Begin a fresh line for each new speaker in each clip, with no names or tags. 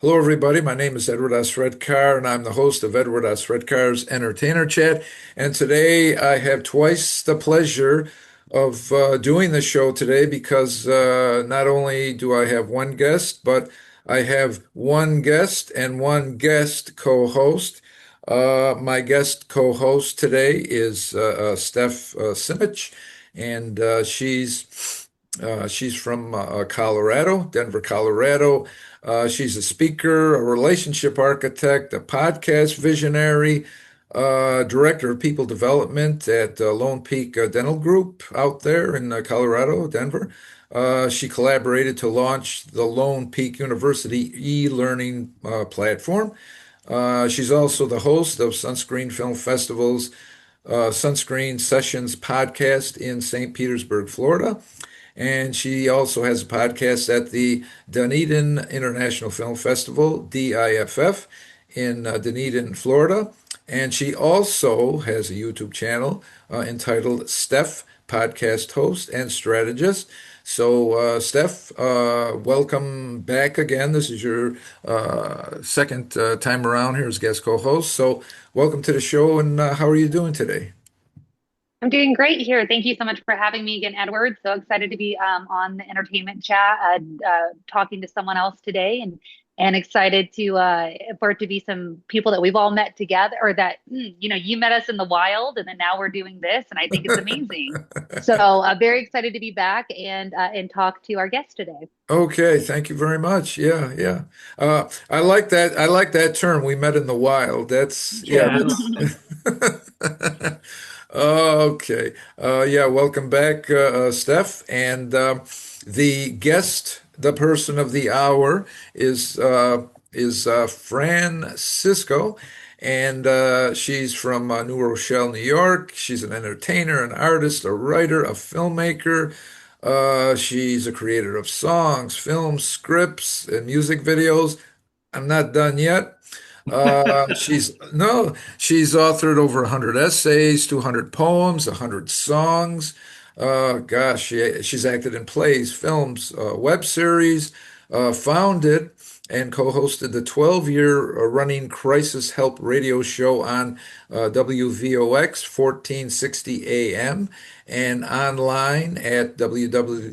Hello, everybody. My name is Edward S. Redcar, and I'm the host of Edward S. Redcar's Entertainer Chat. And today I have twice the pleasure of doing the show today because not only do I have one guest, but I have one guest and one guest co-host. My guest co-host today is Steph Simich, and she's from Colorado, Denver, Colorado. She's a speaker, a relationship architect, a podcast visionary, director of people development at Lone Peak Dental Group out there in Colorado, Denver. She collaborated to launch the Lone Peak University e-learning platform. She's also the host of Sunscreen Film Festival's Sunscreen Sessions podcast in St. Petersburg, Florida. And she also has a podcast at the Dunedin International Film Festival, DIFF, in Dunedin, Florida. And she also has a YouTube channel entitled Steph, Podcast Host and Strategist. So, Steph, welcome back again. This is your second time around here as guest co-host. So, welcome to the show, and how are you doing today?
I'm doing great here. Thank you so much for having me again, Edward. So excited to be on the entertainment chat, talking to someone else today, and excited to for it to be some people that we've all met together, or that you met us in the wild, and then now we're doing this, and I think it's amazing. So very excited to be back and talk to our guest today.
Okay, thank you very much. Yeah, yeah. I like that. I like that term. We met in the wild. That's yeah,
Yeah,
that's okay. Yeah, welcome back, Steph. And the guest, the person of the hour is Fran Sisco, and she's from New Rochelle, New York. She's an entertainer, an artist, a writer, a filmmaker. She's a creator of songs, films, scripts, and music videos. I'm not done yet. She's no, she's authored over 100 essays, 200 poems, 100 songs. Gosh, she's acted in plays, films, web series, founded and co-hosted the 12-year running Crisis Help radio show on WVOX 1460 AM and online at www.wvox.com.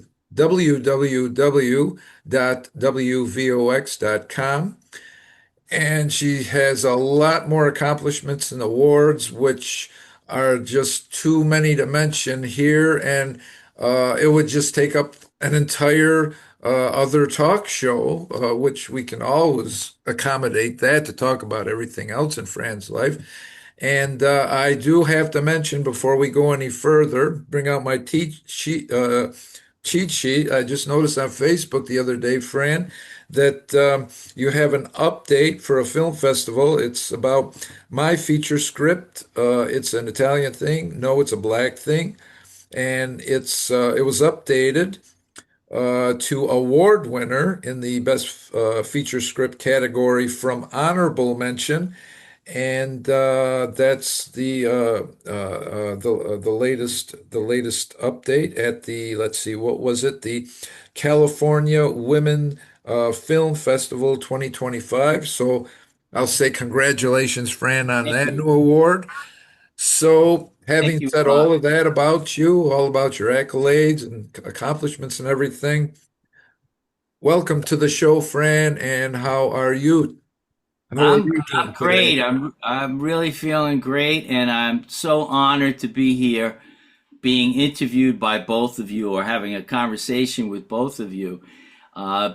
And she has a lot more accomplishments and awards, which are just too many to mention here. And it would just take up an entire other talk show, which we can always accommodate that to talk about everything else in Fran's life. And I do have to mention before we go any further, bring out my cheat sheet. I just noticed on Facebook the other day, Fran, that you have an update for a film festival. It's about my feature script. It's an Italian thing. No, it's a black thing, and it was updated to award winner in the best feature script category from honorable mention. And that's the latest update at the, let's see, what was it? The California Women Film Festival 2025. So I'll say congratulations, Fran, on
thank
that
you.
new award. So
Thank
having
you
said
a
all
lot.
of that about you, all about your accolades and accomplishments and everything, welcome to the show, Fran. And how are you? How are
I'm
you doing
I'm
today?
great. I'm really feeling great, and I'm so honored to be here, being interviewed by both of you or having a conversation with both of you,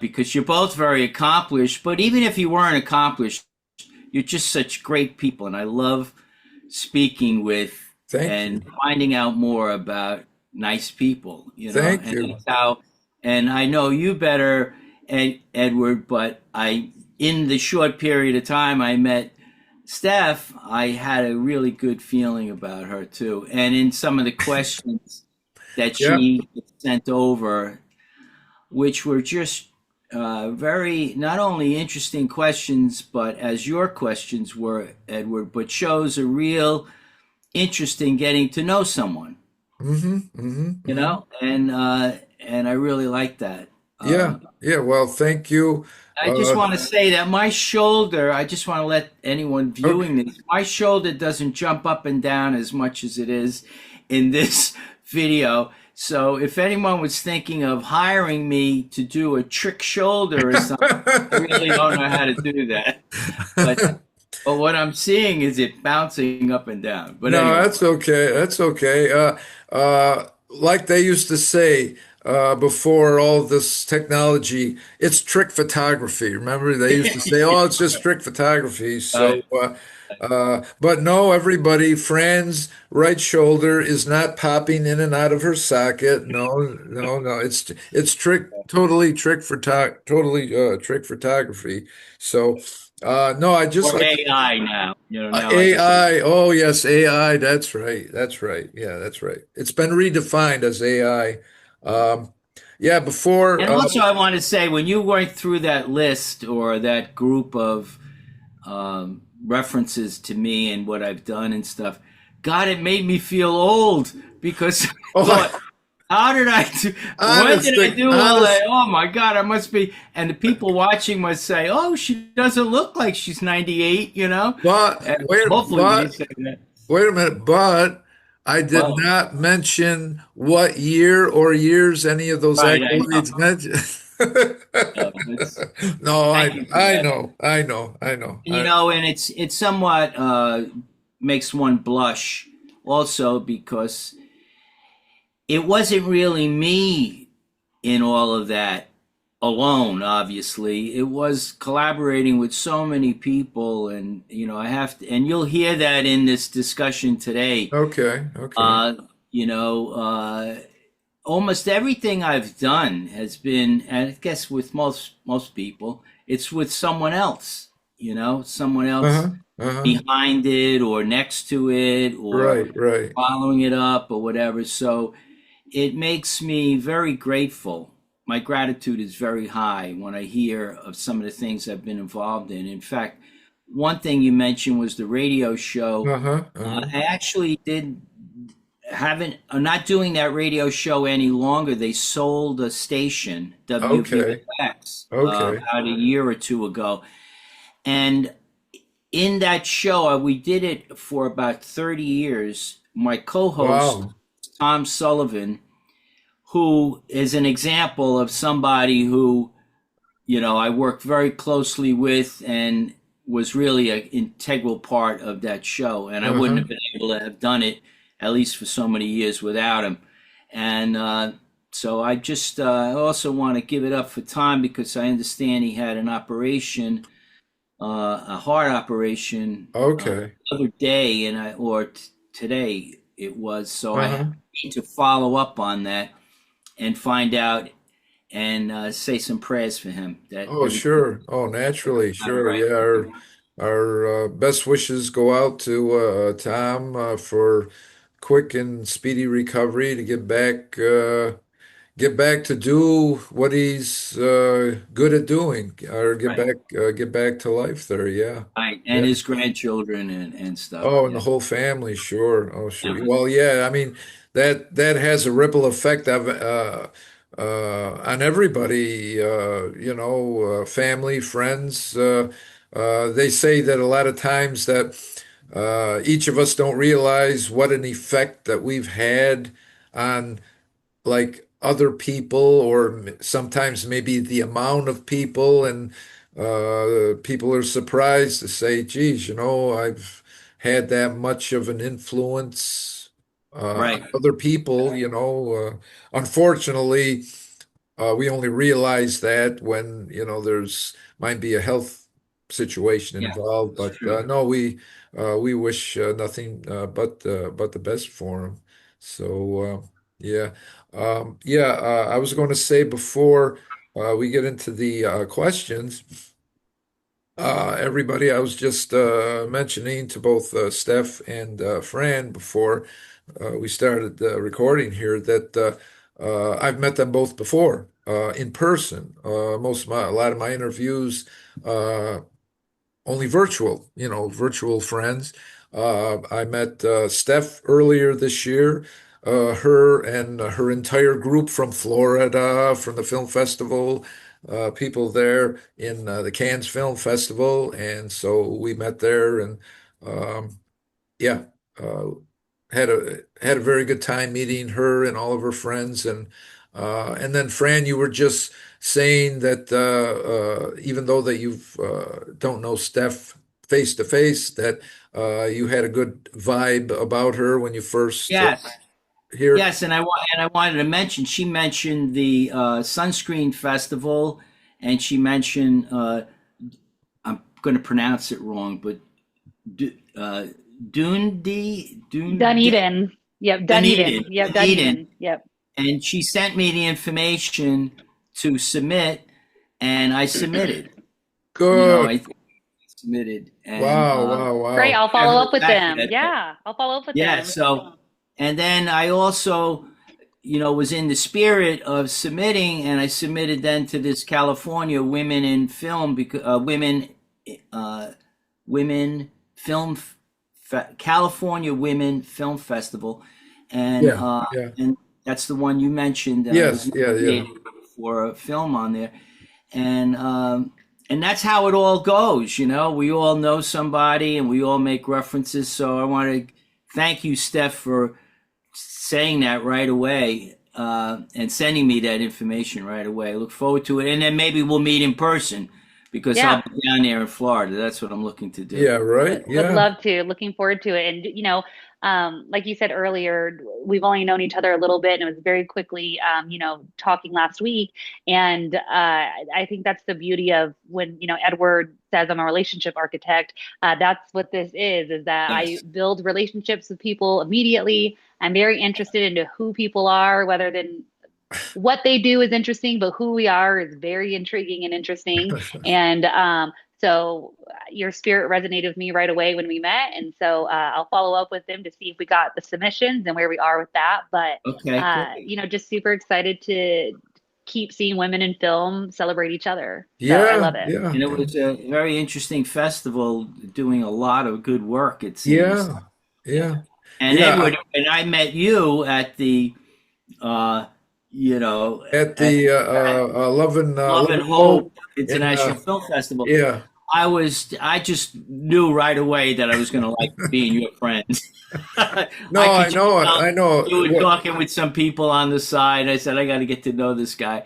because you're both very accomplished. But even if you weren't accomplished, you're just such great people, and I love speaking with
Thank
and
you.
finding out more about nice people.
Thank
And
you.
that's how. And I know you better, Edward, but in the short period of time I met Steph, I had a really good feeling about her too. And in some of the questions that
Yeah.
she sent over, which were just very not only interesting questions, but as your questions were, Edward, but shows a real interest in getting to know someone,
Mm-hmm. Mm-hmm. Mm-hmm.
and I really like that.
Yeah, yeah. Well, thank you.
I just
Uh,
want to say that my shoulder, I just want to let anyone
okay.
viewing this, my shoulder doesn't jump up and down as much as it is in this video. So if anyone was thinking of hiring me to do a trick shoulder or something, I really don't know how to do that. But but what I'm seeing is it bouncing up and down. But
No,
anyway,
that's okay. That's okay. Like they used to say before all this technology, it's trick photography. Remember, they used to say, "Oh, it's just trick photography." So,
I,
but no, everybody, Fran's right shoulder is not popping in and out of her socket. No, no, no. It's totally trick photography. So, no, I just
or
like.
AI now, now I guess.
AI. Oh, yes, AI. That's right. That's right. Yeah, that's right. It's been redefined as AI. Yeah, before.
And also, I want to say when you went through that list or that group of references to me and what I've done and stuff, God, it made me feel old because I
Oh,
thought, how did I do? When did I
honestly,
do all that?
honest.
Oh my God, I must be. And the people watching must say, oh, she doesn't look like she's 98,
But
And hopefully they say that.
wait a minute. But I did
Well,
not mention what year or years any of those
right, I know.
accolades mentioned.
It's,
No,
thank you for
I
that.
know, I know, I know.
And it's somewhat makes one blush also because it wasn't really me in all of that alone, obviously. It was collaborating with so many people, and I have to, and you'll hear that in this discussion today.
Okay, okay.
Uh, you know, almost everything I've done has been, and I guess with most people, it's with someone else. Someone else
Uh-huh, uh-huh.
behind it or next to it or
Right, right.
following it up or whatever. So it makes me very grateful. My gratitude is very high when I hear of some of the things I've been involved in. In fact, one thing you mentioned was the radio show.
Uh-huh, uh-huh.
I actually did haven't I'm not doing that radio show any longer. They sold a station,
Okay,
WVFX,
okay.
about a year or two ago. And in that show, we did it for about 30 years. My co-host,
Wow.
Tom Sullivan, who is an example of somebody who, I worked very closely with and was really an integral part of that show. And I wouldn't
Uh-huh.
have been able to have done it, at least for so many years, without him. And so I just also want to give it up for Tom because I understand he had an operation, a heart operation,
Okay.
the other day, today it was. So I
Uh-huh.
need to follow up on that and find out and say some prayers for him that
Oh,
everything
sure. Oh, naturally.
out
Sure.
right.
Yeah. Our best wishes go out to Tom for quick and speedy recovery to get back to do what he's good at doing, or
Right,
get back to life there. Yeah.
right, and
Yeah.
his grandchildren and stuff.
Oh, and the
Yeah,
whole family, sure. Oh, sure.
yeah,
Well, yeah, I mean that has a ripple effect of on everybody, family, friends. They say that a lot of times that each of us don't realize what an effect that we've had on like other people, or sometimes maybe the amount of people, and people are surprised to say, geez, I've had that much of an influence on
right.
other people. Unfortunately, we only realize that when, there's might be a health situation
Yeah,
involved.
it's
But
true.
no, we wish nothing but the best for him. So yeah, yeah. I was going to say before we get into the questions, everybody, I was just mentioning to both Steph and Fran before we started recording here that I've met them both before in person. A lot of my interviews, uh, only virtual, virtual friends. I met Steph earlier this year. her and her entire group from Florida, from the film festival, people there in the Cannes Film Festival, and so we met there, and um, yeah, uh, had a very good time meeting her and all of her friends, and then Fran, you were just saying that even though that you don't know Steph face to face, that you had a good vibe about her when you first
Yes,
hear.
yes, and I wanted to mention. She mentioned the sunscreen festival, and she mentioned I'm going to pronounce it wrong, but D- uh,
Dunedin. Yep, Dunedin.
Dunedin,
Yep,
Dunedin,
Dunedin. Yep.
and she sent me the information to submit, and I submitted. You know,
Good.
I submitted, and
Wow, wow,
Great.
wow.
I'll
I
follow
heard
up with
back
them.
yet, but
Yeah, I'll follow up with
yeah.
them.
So, and then I also, was in the spirit of submitting, and I submitted then to this California Women in Film because uh, women film California Women Film Festival,
Yeah, yeah.
and that's the one you mentioned, and I was
Yes, yeah, yeah.
nominated for a film on there, and that's how it all goes. We all know somebody, and we all make references. So I want to thank you, Steph, for saying that right away, and sending me that information right away. I look forward to it, and then maybe we'll meet in person because I'll
Yeah.
be down there in Florida. That's what I'm looking to do.
Yeah, right.
Would
Yeah.
love to. Looking forward to it. And, like you said earlier, we've only known each other a little bit, and it was very quickly, talking last week. And I think that's the beauty of when, Edward says I'm a relationship architect. That's what this is that I
Yes.
build relationships with people immediately. I'm very interested into who people are, whether than what they do is interesting, but who we are is very intriguing and interesting. And so your spirit resonated with me right away when we met. And so I'll follow up with them to see if we got the submissions and where we are with that. But,
Okay, great.
just super excited to keep seeing women in film celebrate each other. So I
Yeah,
love it.
yeah,
And it was a very interesting festival, doing a lot of good work, it seems.
yeah,
Yeah.
yeah,
And
yeah.
Edward, and I met you at the, uh,
At
at
the
Love
Love
and
and Hope
Hope
in
International Film Festival.
yeah.
I just knew right away that I was going to like being your friend.
No,
I could
I
just
know,
tell
I know.
you were
What?
talking with some people on the side. I said, I got to get to know this guy.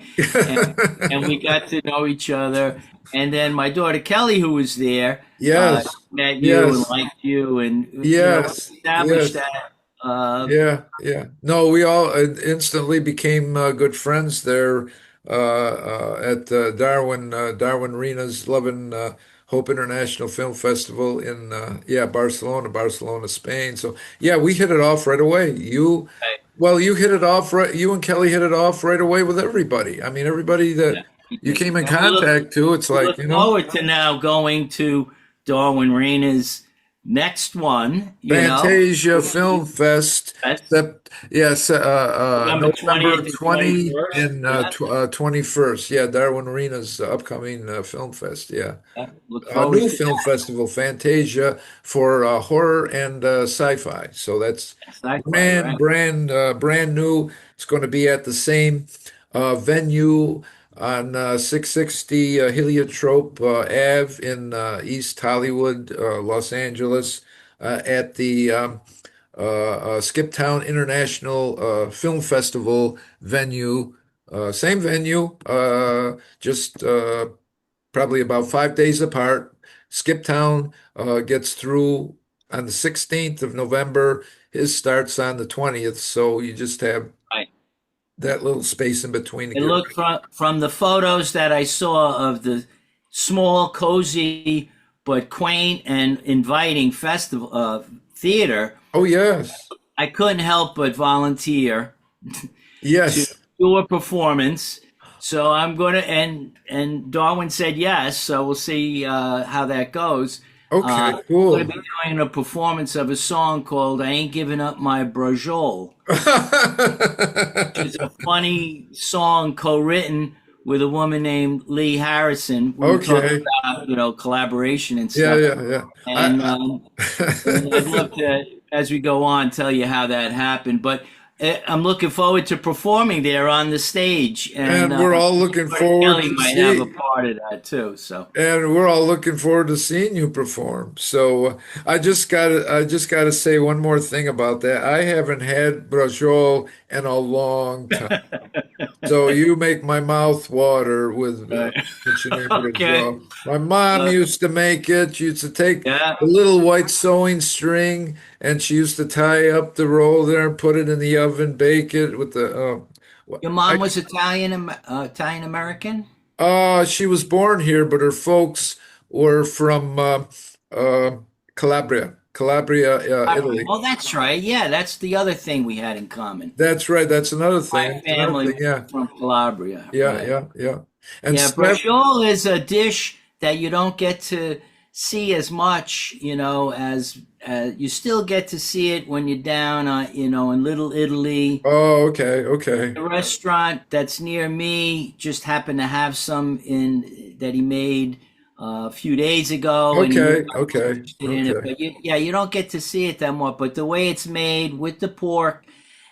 And we got to know each other. And then my daughter Kelly, who was there,
Yes,
met you and
yes,
liked you, and
yes,
established
yes.
that. Uh,
Yeah, yeah. No, we all instantly became good friends there at Darwin Rena's Love and Hope International Film Festival in Barcelona, Spain. So yeah, we hit it off right away. Well, you hit it off right. You and Kelly hit it off right away with everybody. I mean, everybody
yeah,
that
we
you
did.
came in
And we look
contact to, it's
we
like,
look forward to now going to Darwin Raina's next one.
Fantasia
Which
Film Fest,
that's
sept yes,
November
November
20th and
20
21st.
and
Yeah,
21st. Yeah, Darwin Arena's upcoming film fest. Yeah,
yeah, look
a
forward
new
to
film festival, Fantasia for horror and sci-fi. So that's
that. Sci-fi, right?
brand new. It's going to be at the same venue on 660 Heliotrope Ave in East Hollywood, Los Angeles, at the Skiptown International Film Festival venue. Same venue, just probably about 5 days apart. Skiptown gets through on the 16th of November. His starts on the 20th, so you just have
Right.
that little space in between to
It
get
looked
ready.
from the photos that I saw of the small, cozy, but quaint and inviting festival theater.
Oh, yes.
I couldn't help but volunteer to
Yes.
do a performance. So I'm going to, and Darwin said yes. So we'll see how that goes.
Okay,
I'm going
cool.
to be doing a performance of a song called "I Ain't Giving Up My Brajol," which is a funny song co-written with a woman named Lee Harrison. We were talking
Okay.
about collaboration and
Yeah,
stuff,
yeah, yeah.
and I'd love to, as we go on, tell you how that happened. But I'm looking forward to performing there on the stage, and
And we're all looking forward
Kelly
to
might have a
see.
part of that too. So,
And we're all looking forward to seeing you perform. So I just gotta say one more thing about that. I haven't had brajol in a long time. So you make my mouth water with mentioning
okay,
brajol. My mom
uh,
used to make it. She used to take
yeah.
a little white sewing string and she used to tie up the roll there and put it in the oven, bake it with the
Your
I
mom was Italian American.
She was born here, but her folks were from uh, Calabria, Italy.
Oh, that's right. Yeah, that's the other thing we had in common.
That's right. That's another
My
thing. That's another
family
thing.
was
Yeah,
from Calabria,
yeah,
right?
yeah, yeah. And
Yeah,
Steph,
brociole is a dish that you don't get to see as much, as you still get to see it when you're down, in Little Italy.
oh, okay, okay,
The restaurant that's near me just happened to have some in that he made a few days ago, and he knew
okay,
I was
okay,
interested in it.
okay.
But you don't get to see it that much. But the way it's made with the pork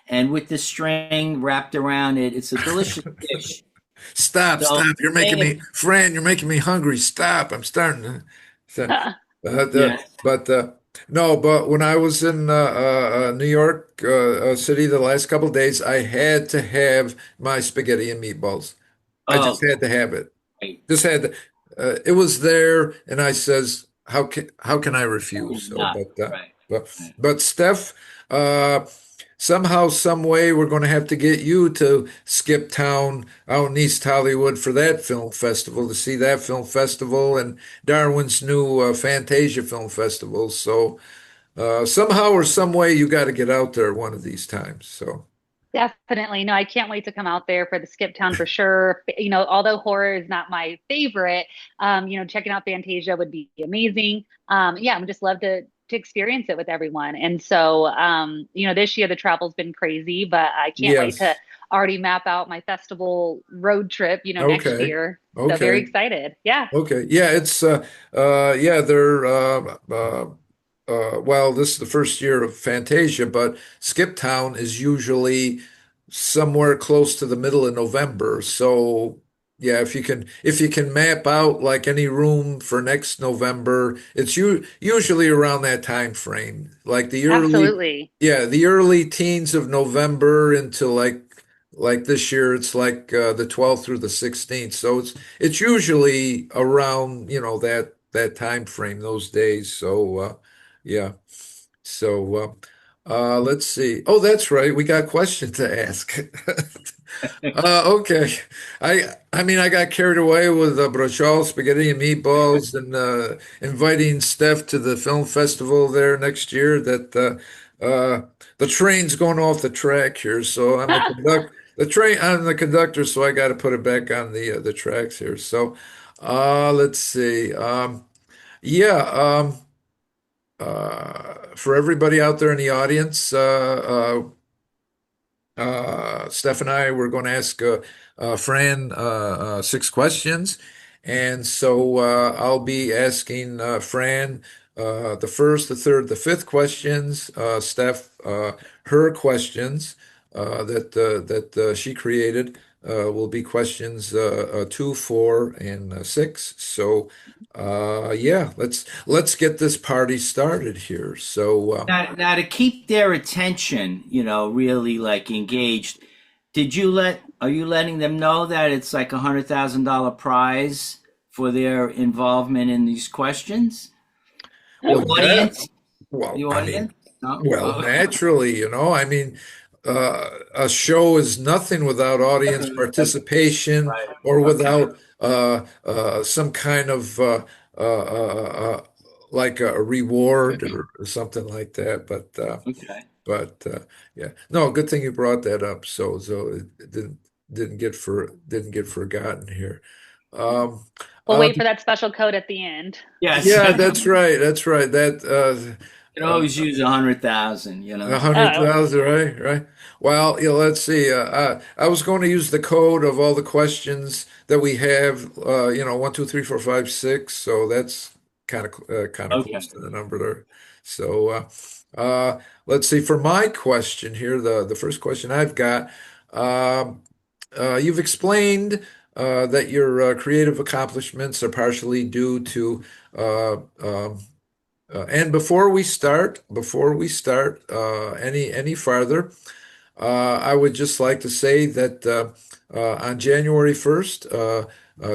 and with the string wrapped around it, it's a delicious dish.
Stop,
So,
stop. You're making me, Fran, you're making me hungry. Stop. I'm starting to. So,
yeah.
but no, but when I was in New York City the last couple of days, I had to have my spaghetti and meatballs. I just
Oh,
had to have it.
great.
Just had to. It was there, and I says, how can I refuse? So,
Not right.
but
Right.
but Steph, uh, somehow, some way, we're going to have to get you to Skip Town out in East Hollywood for that film festival to see that film festival and Darwin's new Fantasia Film Festival. So somehow or some way, you got to get out there one of these times. So.
Definitely. No, I can't wait to come out there for the Skip Town for sure. Although horror is not my favorite, checking out Fantasia would be amazing. Yeah, I would just love to experience it with everyone. And so, this year the travel's been crazy, but I can't wait to
Yes.
already map out my festival road trip, next
Okay.
year. So very
Okay.
excited. Yeah,
Okay. Yeah, it's yeah, they're well, this is the first year of Fantasia, but Skip Town is usually somewhere close to the middle of November. So yeah, if you can map out like any room for next November, it's usually around that time frame. Like
absolutely.
the early teens of November into like this year it's like the 12th through the 16th. So it's usually around, that time frame those days. So yeah. So let's see. Oh, that's right. We got a question to ask. Okay. I mean, I got carried away with brociole, spaghetti and meatballs, and inviting Steph to the film festival there next year. The train's going off the track here, so I'm the conductor, so I got to put it back on the tracks here. So, let's see. Yeah. For everybody out there in the audience, Steph and I were going to ask Fran 6 questions. And so I'll be asking Fran the first, the third, the fifth questions. Steph, her questions that she created will be questions 2, 4, and 6. So yeah, let's get this party started here. So
Now, to keep their attention, really like engaged, are you letting them know that it's like $100,000 prize for their involvement in these questions? The
well, yeah.
audience?
Well,
The
I mean,
audience? No?
well,
Oh,
naturally, I mean, a show is nothing without audience participation
right.
or
Okay.
without some kind of like a reward or something like that.
Okay.
But yeah, no, good thing you brought that up. So it didn't get forgotten here. Um,
We'll
uh,
wait for that special code at the end.
Yes.
yeah, that's right. That's right.
You can always use 100,000,
A hundred
Oh,
thousand, right? Right. Well, let's see. I was going to use the code of all the questions that we have. 1, 2, 3, 4, 5, 6. So that's kind of
okay.
close to the number there. So Uh, let's see. For my question here, the first question I've got, um, you've explained that your creative accomplishments are partially due to uh, um, and before we start any farther, I would just like to say that on January 1st,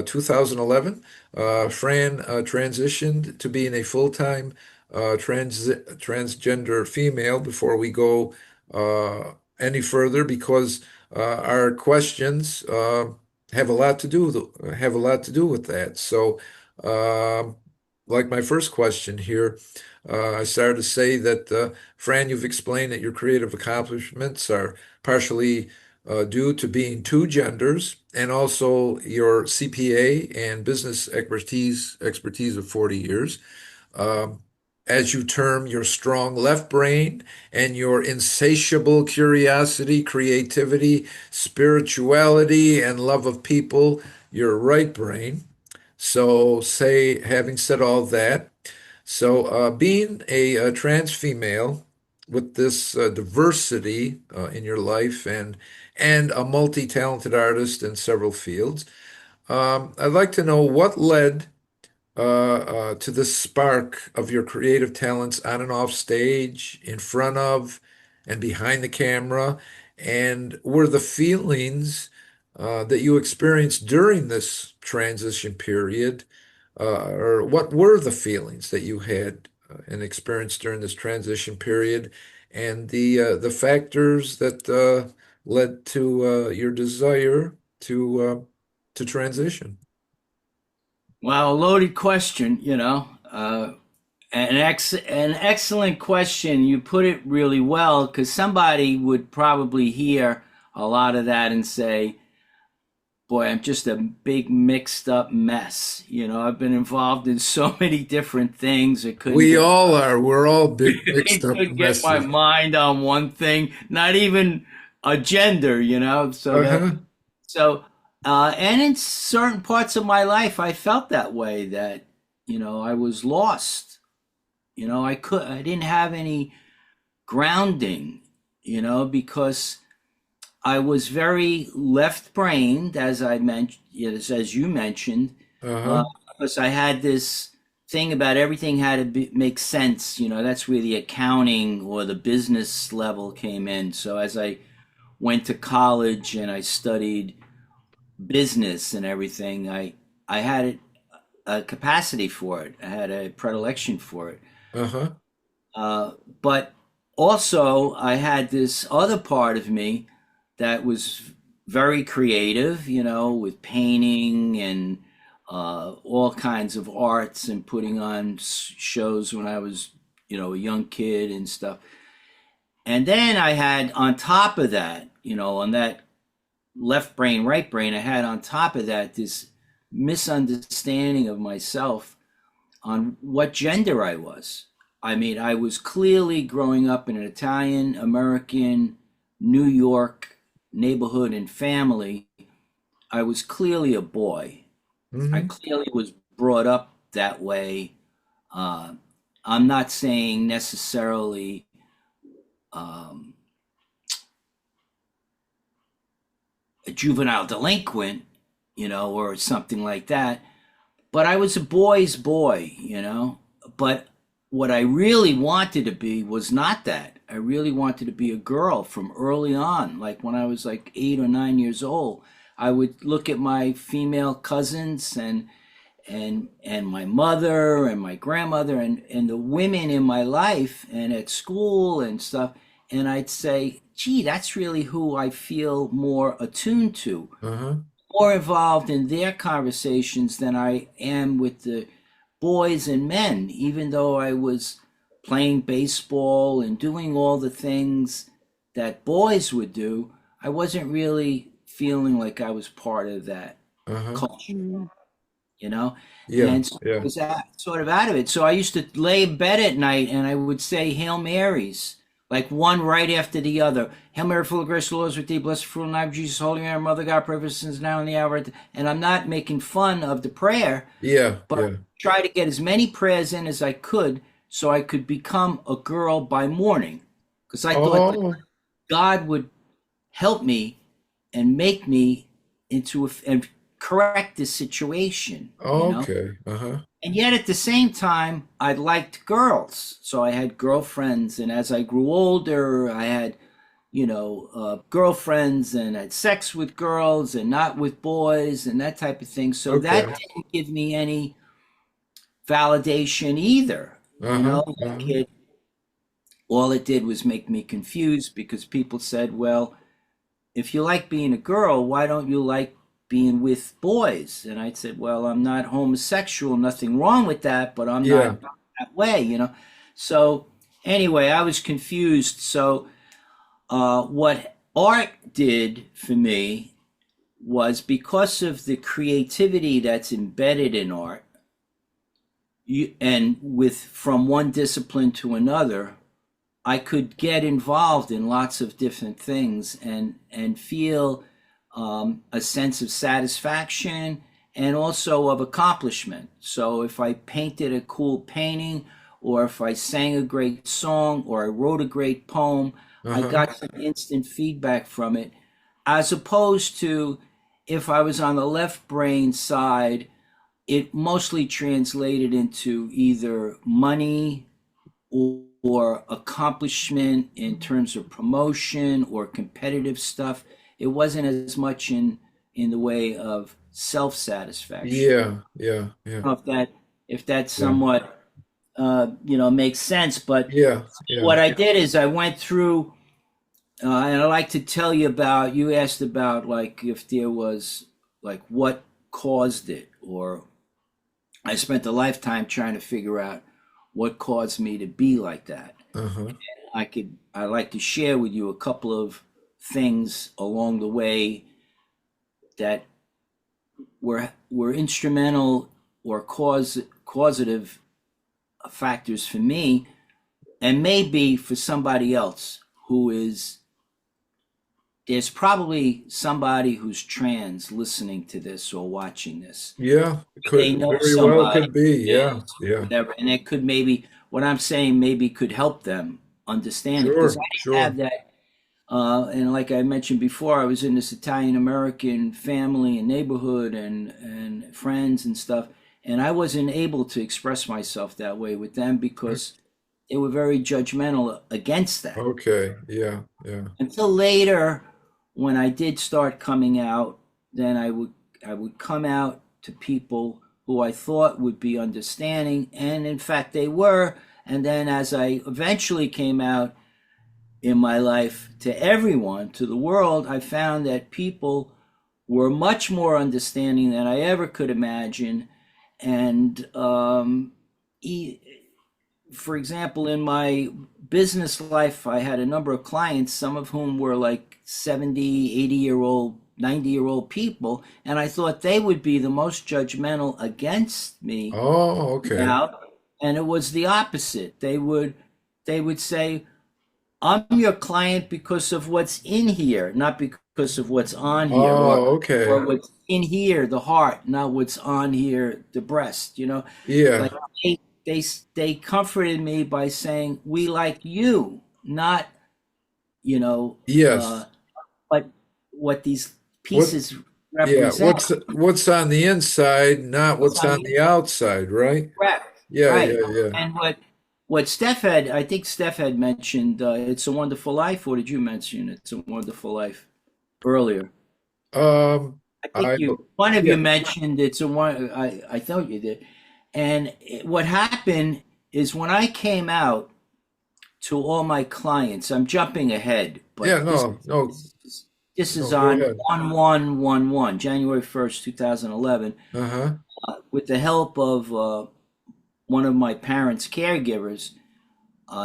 2011, Fran transitioned to being a full-time transgender female before we go any further because our questions have a lot to do with that. So, um like my first question here, I started to say that Fran, you've explained that your creative accomplishments are partially due to being two genders and also your CPA and business expertise of 40 years. Um, as you term your strong left brain and your insatiable curiosity, creativity, spirituality, and love of people, your right brain. So, having said all that, being a trans female with this diversity in your life and a multi-talented artist in several fields, I'd like to know what led to the spark of your creative talents on and off stage, in front of and behind the camera, and were the feelings that you experienced during this transition period, or what were the feelings that you had and experienced during this transition period, and the factors that led to your desire to transition?
Well, a loaded question, you know. An excellent question. You put it really well because somebody would probably hear a lot of that and say, boy, I'm just a big mixed up mess. You know, I've been involved in so many different things. I couldn't
We
get
all are. We're all big
I
mixed up
couldn't get my
messes.
mind on one thing, not even a gender, you know.
Uh-huh.
So and in certain parts of my life I felt that way that, you know, I was lost. You know, I didn't have any grounding, you know, because I was very left-brained, as I mentioned, as you mentioned, uh,
Uh-huh.
because I had this thing about everything had to make sense. You know, that's where the accounting or the business level came in. So as I went to college and I studied business and everything, I had a capacity for it. I had a predilection for it.
Uh-huh.
But also, I had this other part of me that was very creative, you know, with painting and all kinds of arts and putting on shows when I was, you know, a young kid and stuff. And then I had on top of that, you know, on that left brain, right brain, I had on top of that this misunderstanding of myself on what gender I was. I mean, I was clearly growing up in an Italian American New York neighborhood and family. I was clearly a boy. I
Hmm.
clearly was brought up that way. Uh, I'm not saying necessarily um, a juvenile delinquent, you know, or something like that, but I was a boy's boy, you know. But what I really wanted to be was not that. I really wanted to be a girl from early on. Like when I was like 8 or 9 years old, I would look at my female cousins and my mother and my grandmother and the women in my life and at school and stuff, and I'd say, gee, that's really who I feel more attuned to,
Uh-huh.
more involved in their conversations than I am with the boys and men, even though I was playing baseball and doing all the things that boys would do. I wasn't really feeling like I was part of that
Uh-huh.
culture,
Mm.
you know?
Yeah.
And so I
Yeah.
was sort of out of it. So I used to lay in bed at night and I would say Hail Marys, like one right after the other. Hail Mary, full of grace, the Lord is with thee. Blessed fruit of thy womb, Jesus, Holy Mary, Mother of God, pray for us sins now and the hour. And I'm not making fun of the prayer,
Yeah.
but
Yeah.
try to get as many prayers in as I could so I could become a girl by morning, because I thought that
Oh,
God would help me and make me and correct the situation,
okay. Uh-huh.
And yet at the same time, I liked girls. So I had girlfriends. And as I grew older, I had, girlfriends and had sex with girls and not with boys and that type of thing. So that
Okay.
didn't give me any validation either.
Uh-huh.
Like
Uh-huh.
all it did was make me confused because people said, well, if you like being a girl, why don't you like being with boys? And I said, well, I'm not homosexual, nothing wrong with that, but I'm
Yeah.
not that way. So anyway, I was confused. So what art did for me was, because of the creativity that's embedded in art, and with from one discipline to another, I could get involved in lots of different things and feel a sense of satisfaction and also of accomplishment. So if I painted a cool painting, or if I sang a great song, or I wrote a great poem, I
Uh-huh.
got some instant feedback from it, as opposed to if I was on the left brain side, it mostly translated into either money or accomplishment in terms of promotion or competitive stuff. It wasn't as much in the way of self satisfaction.
Yeah. Yeah. Yeah.
I don't know if that
Yeah.
somewhat makes sense. But
Yeah. Yeah.
what I did is I went through, and I like to tell you about. You asked about, like, if there was, like, what caused it, or I spent a lifetime trying to figure out what caused me to be like that.
Uh-huh.
I like to share with you a couple of things along the way that were instrumental or causative factors for me, and maybe for somebody else who is. There's probably somebody who's trans listening to this or watching this.
Yeah. It
They
could
know
very well
somebody,
could be. Yeah.
yes,
Yeah.
whatever, and it could, maybe what I'm saying maybe could help them understand it, because
Sure.
I didn't have
Sure.
that. And like I mentioned before, I was in this Italian American family and neighborhood and friends and stuff, and I wasn't able to express myself that way with them because they were very judgmental against that.
Okay. Yeah. Yeah.
Until later, when I did start coming out, then I would come out to people who I thought would be understanding, and in fact they were. And then as I eventually came out in my life to everyone, to the world, I found that people were much more understanding than I ever could imagine. And for example, in my business life, I had a number of clients, some of whom were like 70, 80-year-old, 90-year-old people, and I thought they would be the most judgmental against me
Oh, okay.
now, and it was the opposite. They would say, I'm your client because of what's in here, not because of what's on here,
Oh,
or
okay.
what's in here, the heart, not what's on here, the breast. Like,
Yeah.
they they comforted me by saying, we like you, not, you know uh
Yes.
but what these
What,
pieces
yeah,
represent.
what's on the inside, not
What's
what's
on
on
the
the outside, right?
correct,
Yeah,
right?
yeah, yeah.
And what Steph had, I think Steph had mentioned, It's a Wonderful Life, or did you mention It's a Wonderful Life earlier? I think
I
one of you
yeah,
mentioned It's a One. I thought you did. And what happened is, when I came out to all my clients, I'm jumping ahead,
yeah,
but
no, no,
this is
no, go
on
ahead.
1111, January 1st, 2011,
Uh-huh.
with the help of one of my parents' caregivers.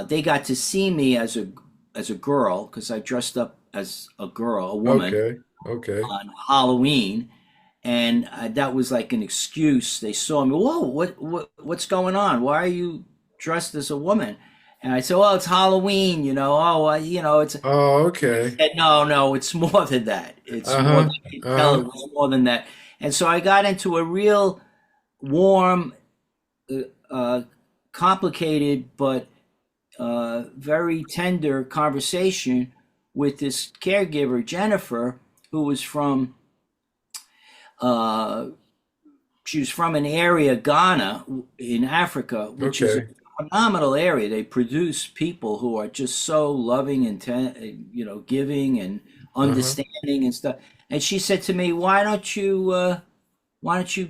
They got to see me as a girl, because I dressed up as a girl, a woman,
Okay. Okay.
on Halloween, and that was like an excuse. They saw me. Whoa, what's going on? Why are you dressed as a woman? And I said, well, it's Halloween, Oh, it's.
Oh, okay.
Said, no, no, it's more than that. It's more.
Uh-huh.
I can tell
Uh-huh.
it was more than that. And so I got into a real warm uh, uh, complicated but very tender conversation with this caregiver, Jennifer, who was from uh, she was from an area, Ghana, in Africa, which is a
Okay.
phenomenal area. They produce people who are just so loving and giving and
Uh-huh.
understanding and stuff. And she said to me, why don't you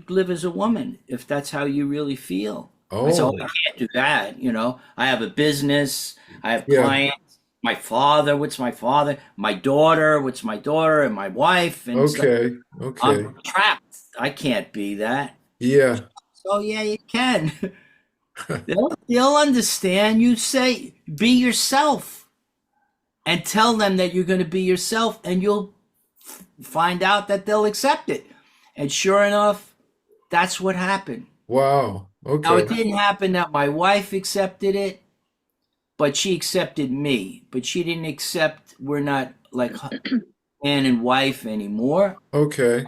live as a woman if that's how you really feel? I said, oh, I
Oh,
can't do that. I have a business, I have
yeah.
clients. My father, what's my father? My daughter, what's my daughter? And my wife and stuff.
Okay. Okay.
I'm trapped. I can't be that.
Yeah.
So yeah, you can. They'll understand. You say be yourself and tell them that you're going to be yourself, and you'll find out that they'll accept it. And sure enough, that's what happened.
Wow.
Now
Okay.
it didn't happen that my wife accepted it, but she accepted me. But she didn't accept we're not like man and wife anymore.
Okay.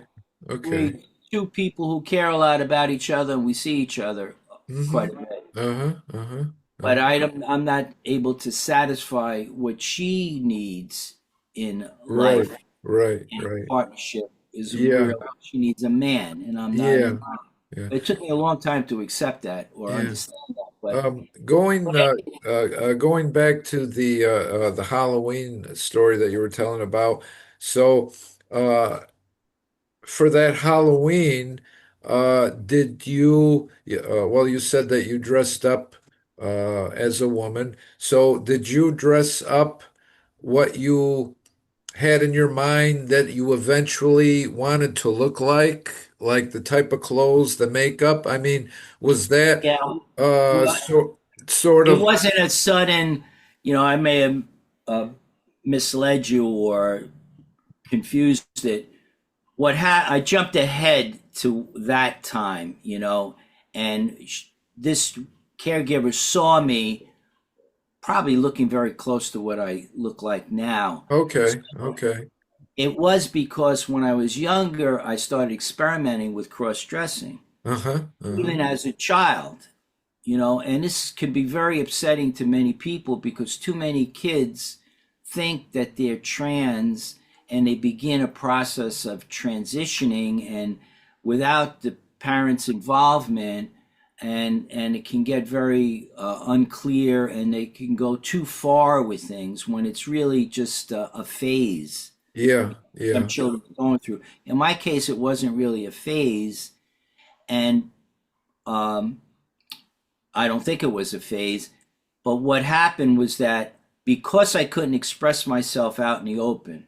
Okay.
We're two people who care a lot about each other, and we see each other
Mm-hmm.
quite a bit.
Uh-huh. Uh-huh.
But
Uh-huh.
I'm not able to satisfy what she needs in
Right.
life
Right.
and
Right.
partnership is
Yeah.
real. She needs a man, and I'm not.
Yeah. Yeah.
It took me a long time to accept that or
Yeah.
understand that. But
Going back to the Halloween story that you were telling about. So, uh, for that Halloween, did you? Well, you said that you dressed up as a woman. So, did you dress up what you had in your mind that you eventually wanted to look like the type of clothes, the makeup? I mean, was that
yeah,
uh,
well,
so, sort
it
of?
wasn't a sudden. I may have uh, misled you or confused it. I jumped ahead to that time, and this caregiver saw me probably looking very close to what I look like now.
Okay, okay.
It was because when I was younger, I started experimenting with cross dressing,
Uh-huh, uh-huh.
even as a child, and this can be very upsetting to many people because too many kids think that they're trans and they begin a process of transitioning and without the parents' involvement and it can get very unclear and they can go too far with things when it's really just a phase
Yeah,
some
yeah.
children are going through. In my case, it wasn't really a phase, and um, I don't think it was a phase. But what happened was that because I couldn't express myself out in the open,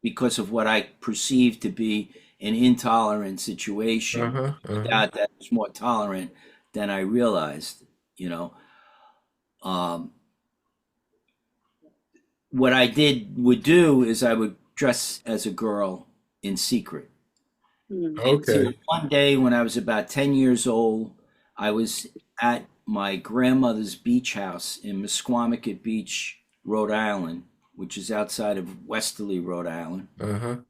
because of what I perceived to be an intolerant situation,
Uh-huh,
turned
uh-huh.
out that I was more tolerant than I realized. You know, um, what I would do is I would dress as a girl in secret.
Mm.
Until
Okay.
one day when I was about 10 years old, I was at my grandmother's beach house in Mesquamaket Beach, Rhode Island, which is outside of Westerly, Rhode Island.
Uh-huh.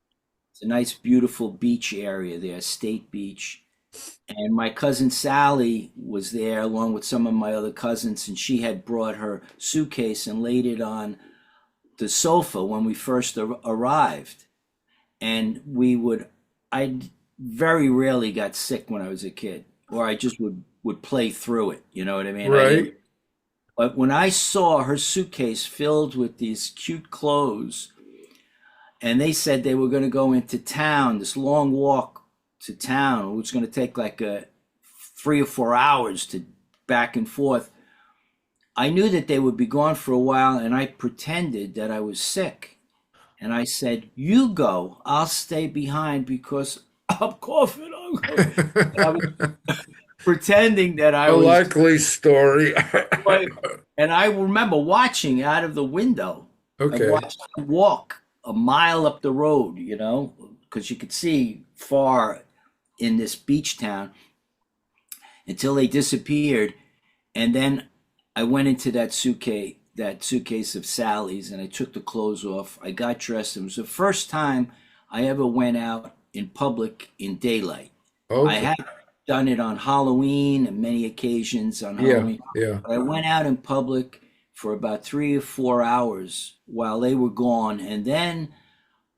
It's a nice, beautiful beach area there, State Beach. And my cousin Sally was there along with some of my other cousins, and she had brought her suitcase and laid it on the sofa when we first arrived. And I very rarely got sick when I was a kid, or I just would play through it. You know what I mean? I didn't.
Right.
But when I saw her suitcase filled with these cute clothes, and they said they were going to go into town, this long walk to town, which was going to take like 3 or 4 hours to back and forth. I knew that they would be gone for a while, and I pretended that I was sick. And I said, "You go. I'll stay behind because I'm coughing." I was pretending that I
A
was.
likely story.
And I remember watching out of the window. I
Okay.
watched them walk a mile up the road, because you could see far in this beach town until they disappeared. And then I went into that suitcase of Sally's, and I took the clothes off. I got dressed. It was the first time I ever went out in public in daylight. I
Okay.
had done it on Halloween and many occasions on
Yeah,
Halloween.
yeah.
But I went out in public for about 3 or 4 hours while they were gone. And then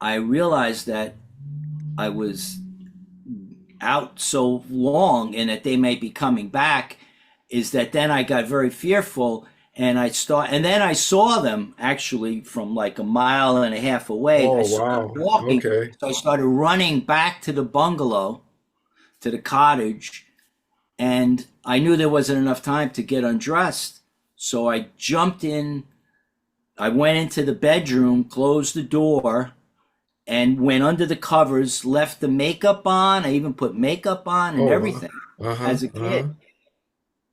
I realized that I was out so long and that they may be coming back, is that then I got very fearful, and then I saw them actually from like a mile and a half away. I
Oh,
saw them
wow.
walking.
Okay.
So I started running back to the bungalow, to the cottage, and I knew there wasn't enough time to get undressed. So I jumped in, I went into the bedroom, closed the door, and went under the covers, left the makeup on. I even put makeup on and
Oh, wow.
everything
Uh-huh.
as a
Uh-huh.
kid.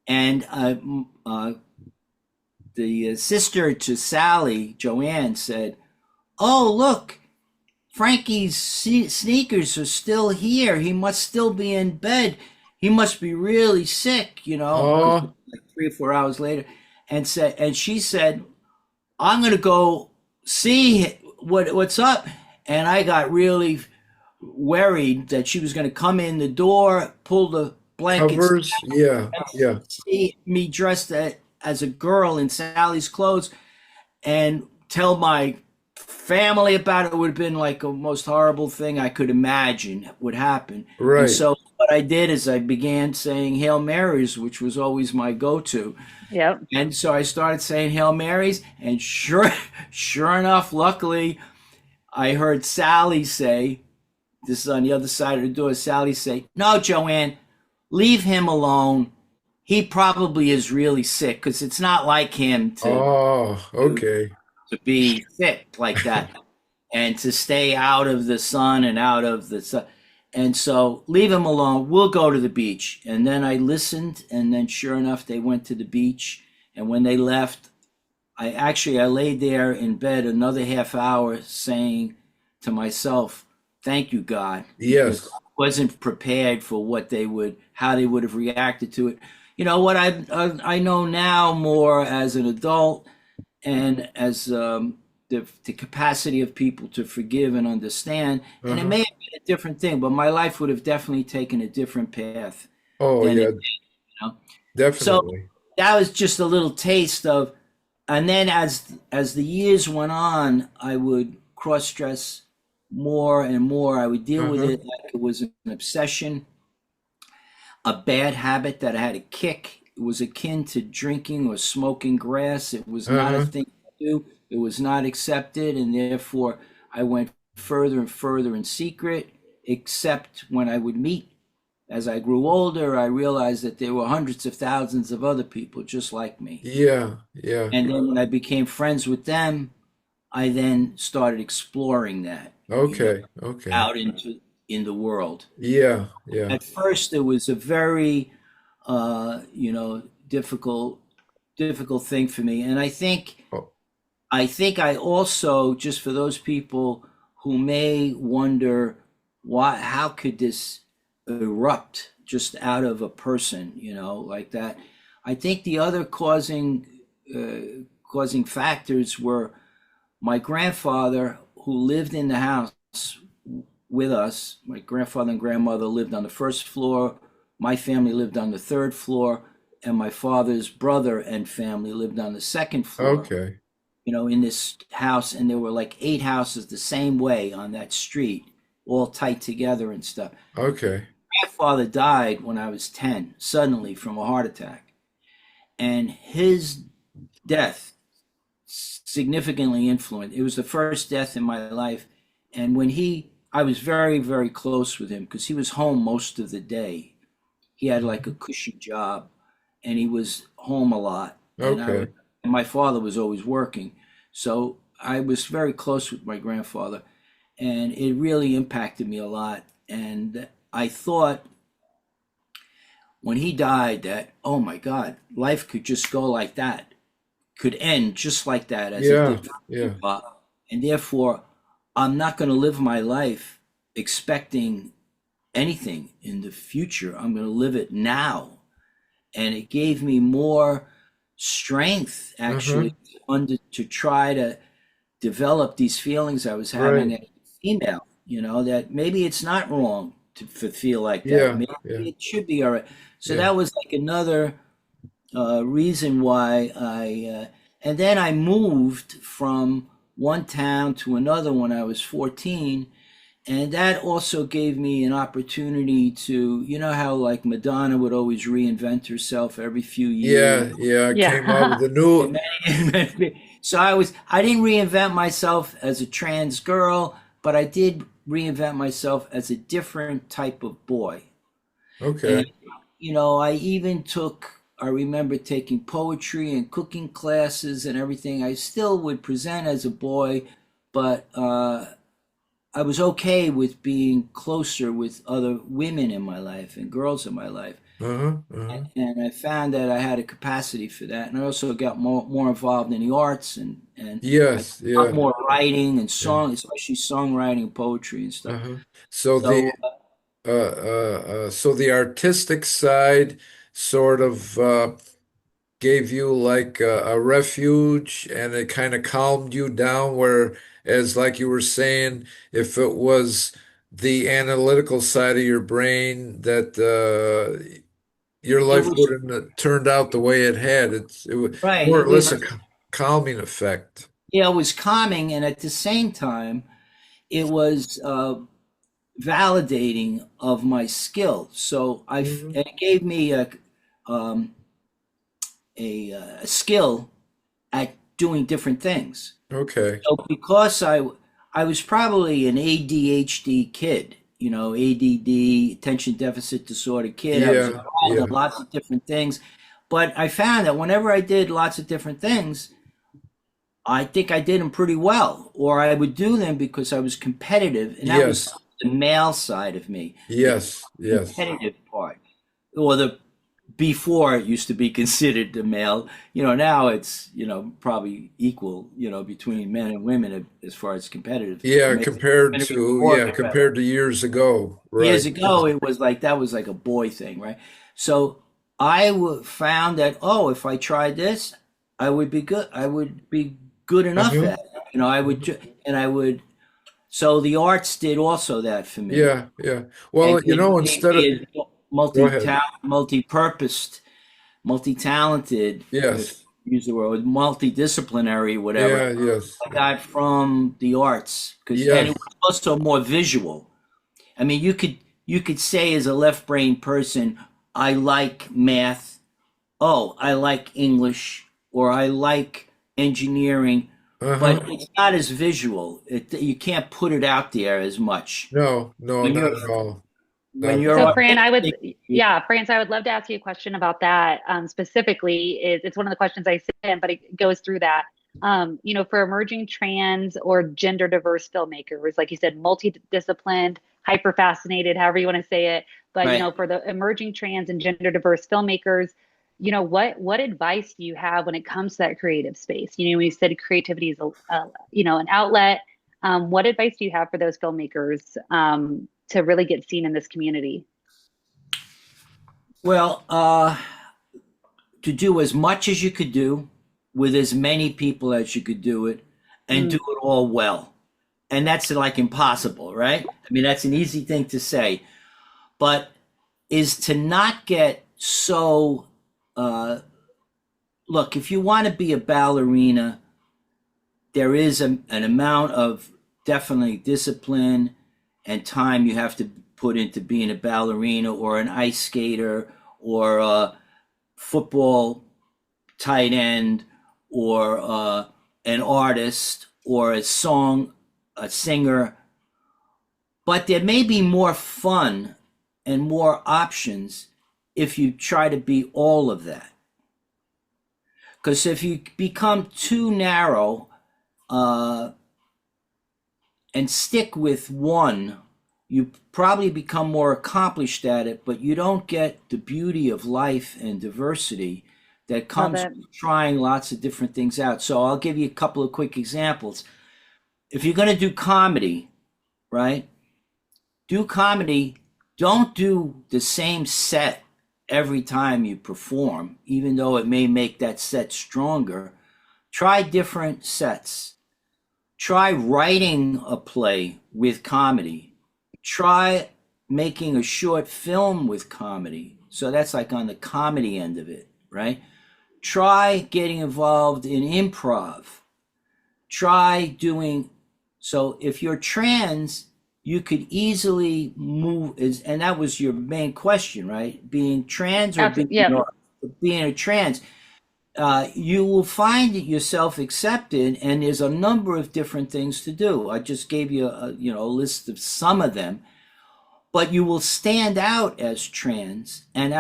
And the sister to Sally, Joanne, said, "Oh, look, Frankie's sneakers are still here. He must still be in bed. He must be really sick, because
Oh,
like 3 or 4 hours later." And she said, "I'm gonna go see what's up." And I got really worried that she was gonna come in the door, pull the blankets,
covers. Yeah, yeah.
see me dressed as a girl in Sally's clothes, and tell my family about it. Would have been like a most horrible thing I could imagine would happen. And
Right.
so what I did is I began saying Hail Marys, which was always my go-to.
Yep.
And so I started saying Hail Marys, and sure enough, luckily, I heard Sally say, this is on the other side of the door, Sally say, "No, Joanne, leave him alone. He probably is really sick, because it's not like him
Oh,
to
okay.
to be sick like that and to stay out of the sun and out of the sun. And so leave him alone. We'll go to the beach." And then I listened, and then sure enough, they went to the beach. And when they left, I laid there in bed another half hour saying to myself, "Thank you, God," because
Yes.
I wasn't prepared for how they would have reacted to it. What I know now more as an adult, and as the capacity of people to forgive and understand. And it
Uh-huh.
may have been a different thing, but my life would have definitely taken a different path
Oh,
than
yeah,
it did. So
definitely.
that was just a little taste of, and then as the years went on, I would cross dress more and more. I would deal with
Uh-huh.
it like it was an obsession, a bad habit that I had to kick. It was akin to drinking or smoking grass. It was not a
Uh-huh.
thing to do. It was not accepted, and therefore I went further and further in secret, except when I would meet. As I grew older, I realized that there were hundreds of thousands of other people just like me.
Yeah, yeah.
And then when I became friends with them, I then started exploring that,
Okay, okay.
out in the world.
Yeah, yeah.
At first, it was a very difficult thing for me. And
Oh,
I think I also, just for those people who may wonder how could this erupt just out of a person, like that. I think the other causing factors were my grandfather, who lived in the house with us. My grandfather and grandmother lived on the first floor. My family lived on the third floor, and my father's brother and family lived on the second floor.
okay.
In this house, and there were like 8 houses the same way on that street, all tight together and stuff.
Okay.
My father died when I was 10, suddenly from a heart attack, and his death significantly influenced. It was the first death in my life, and I was very, very close with him because he was home most of the day. He had like a cushy job, and he was home a lot.
Okay.
And my father was always working, so I was very close with my grandfather, and it really impacted me a lot. And I thought when he died that, oh my God, life could just go like that, could end just like that, as it
Yeah,
did for
yeah.
me. And therefore, I'm not going to live my life expecting anything in the future. I'm going to live it now. And it gave me more strength,
Uh-huh.
actually, to try to develop these feelings I was having
Right.
as a female, that maybe it's not wrong to feel like that.
Yeah,
Maybe
yeah,
it should be all right. So
yeah.
that was like another reason why and then I moved from one town to another when I was 14. And that also gave me an opportunity to, you know how like Madonna would always reinvent herself every few years.
Yeah, yeah. Came out with
Yeah.
the new.
And so I didn't reinvent myself as a trans girl, but I did reinvent myself as a different type of boy. And
Okay.
I remember taking poetry and cooking classes and everything. I still would present as a boy, but I was okay with being closer with other women in my life and girls in my life.
Uh-huh. Uh-huh.
And I found that I had a capacity for that. And I also got more involved in the arts, and I did
Yes,
a lot
yeah,
more writing and
yeah.
song, especially songwriting and poetry and stuff.
Uh-huh. So the
So
so the artistic side sort of gave you like a refuge, and it kind of calmed you down, whereas like you were saying, if it was the analytical side of your brain that your
it
life
was
wouldn't have turned out the way it had. It was
right.
more or less a calming effect.
It was calming, and at the same time, it was validating of my skill. So
Hmm.
it gave me um, a skill at doing different things.
Okay.
So because I was probably an ADHD kid, ADD, attention deficit disorder kid. I was
Yeah,
involved in
yeah.
lots of different things, but I found that whenever I did lots of different things, I think I did them pretty well, or I would do them because I was competitive, and that was
Yes,
the male side of me, the
yes, yes.
competitive part, or the before it used to be considered the male. Now it's probably equal, between men and women as far as competitive.
Yeah,
Maybe even more competitive.
compared to years ago.
Years
Right.
ago, it was like that was like a boy thing, right? So found that, if I tried this, I would be good. I would be good enough
Uh-huh.
at it. I would, and I would. So the arts did also that for me,
Yeah, yeah.
and
Well,
gave
instead of
me a
go ahead.
multi-purposed, multi-talented, if
Yes.
you use the word, multidisciplinary, whatever.
Yeah, yes.
I got from the arts and it
Yes.
was also more visual. I mean, you could say as a left brain person, I like math. Oh, I like English, or I like engineering, but
Uh-huh.
it's not as visual. You can't put it out there as much.
No, no,
When
not
you're
at all.
when
Not at
you're
So
all.
Fran,
autistic,
Fran, so I would love to ask you a question about that. Specifically, it's one of the questions I sent, but it goes through that. For emerging trans or gender diverse filmmakers, like you said, multidisciplined, hyper fascinated, however you want to say it. But
right?
for the emerging trans and gender diverse filmmakers, what advice do you have when it comes to that creative space? When you said creativity is an outlet. What advice do you have for those filmmakers to really get seen in this community?
Well, to do as much as you could do with as many people as you could do it, and do
Mm,
it all well. And that's like impossible, right? I mean, that's an easy thing to say, but is to not get so. Uh, Look, if you want to be a ballerina, there is an amount of definitely discipline and time you have to put into being a ballerina or an ice skater or a football tight end or an artist or a singer. But there may be more fun and more options if you try to be all of that. Because if you become too narrow uh, and stick with one, you probably become more accomplished at it, but you don't get the beauty of life and diversity that
love
comes
it.
with trying lots of different things out. So I'll give you a couple of quick examples. If you're going to do comedy, right? Do comedy, don't do the same set every time you perform, even though it may make that set stronger. Try different sets. Try writing a play with comedy. Try making a short film with comedy. So that's like on the comedy end of it, right? Try getting involved in improv. Try doing, so if you're trans, you could easily move, and that was your main question, right? Being trans or being,
Yeah.
being a trans, you will find yourself accepted, and there's a number of different things to do. I just gave you a list of some of them, but you will stand out as trans, and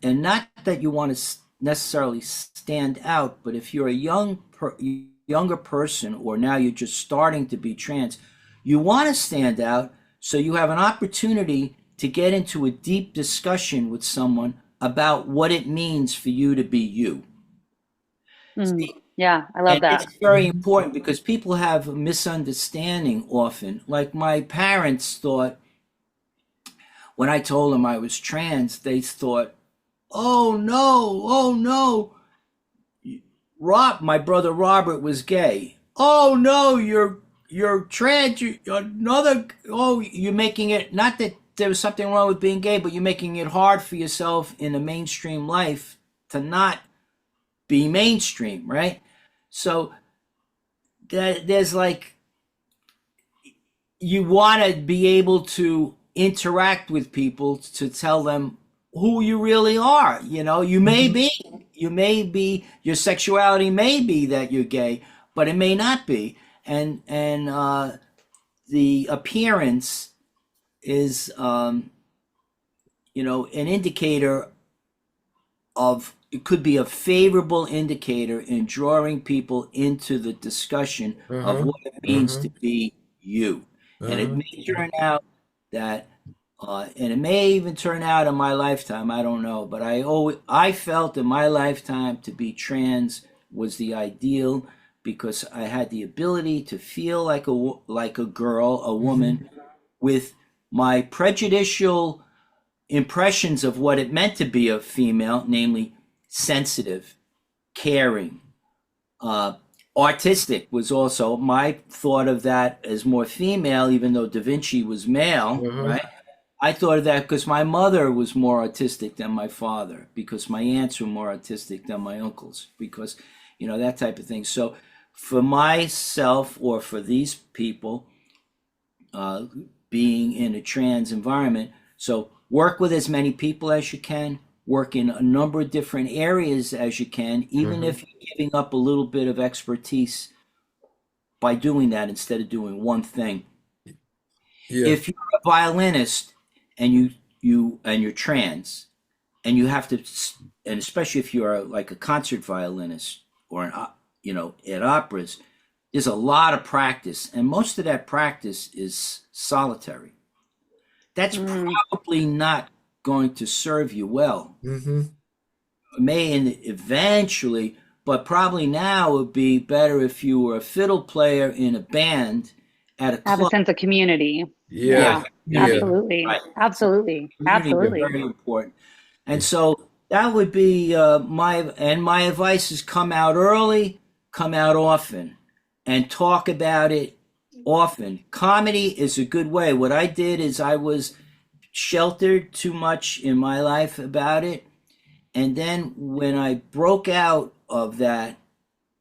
not that you want to necessarily stand out, but if you're a younger person, or now you're just starting to be trans, you want to stand out, so you have an opportunity to get into a deep discussion with someone about what it means for you to be you.
Yeah, I love
And
that.
it's very important because people have a misunderstanding often. Like my parents thought, when I told them I was trans, they thought, oh no, my brother Robert was gay. Oh no, you're trans. You're making it, not that there was something wrong with being gay, but you're making it hard for yourself in the mainstream life to not be mainstream, right? So there's like, you want to be able to interact with people to tell them who you really are. You may be, your sexuality may be that you're gay, but it may not be. And the appearance is, an indicator of, it could be a favorable indicator in drawing people into the discussion of what it means to be you. And it may turn out that, and it may even turn out in my lifetime, I don't know, but I felt in my lifetime to be trans was the ideal, because I had the ability to feel like a girl, a woman, with my prejudicial impressions of what it meant to be a female, namely sensitive, caring, artistic was also my thought of that as more female, even though Da Vinci was male, right? I thought of that because my mother was more artistic than my father, because my aunts were more artistic than my uncles, because, that type of thing. So for myself, or for these people, being in a trans environment, so work with as many people as you can, work in a number of different areas as you can, even if you're giving up a little bit of expertise by doing that instead of doing one thing.
Yeah.
If you're a violinist and you're trans, and you have to, and especially if you're like a concert violinist or at operas, there's a lot of practice, and most of that practice is solitary. That's probably not going to serve you well. It may eventually, but probably now it would be better if you were a fiddle player in a band at a club.
Have a sense of community.
Yeah.
Absolutely.
Right.
Absolutely. Absolutely.
Very important. And so that would be my advice is come out early, come out often, and talk about it often. Comedy is a good way. What I did is I was sheltered too much in my life about it. And then when I broke out of that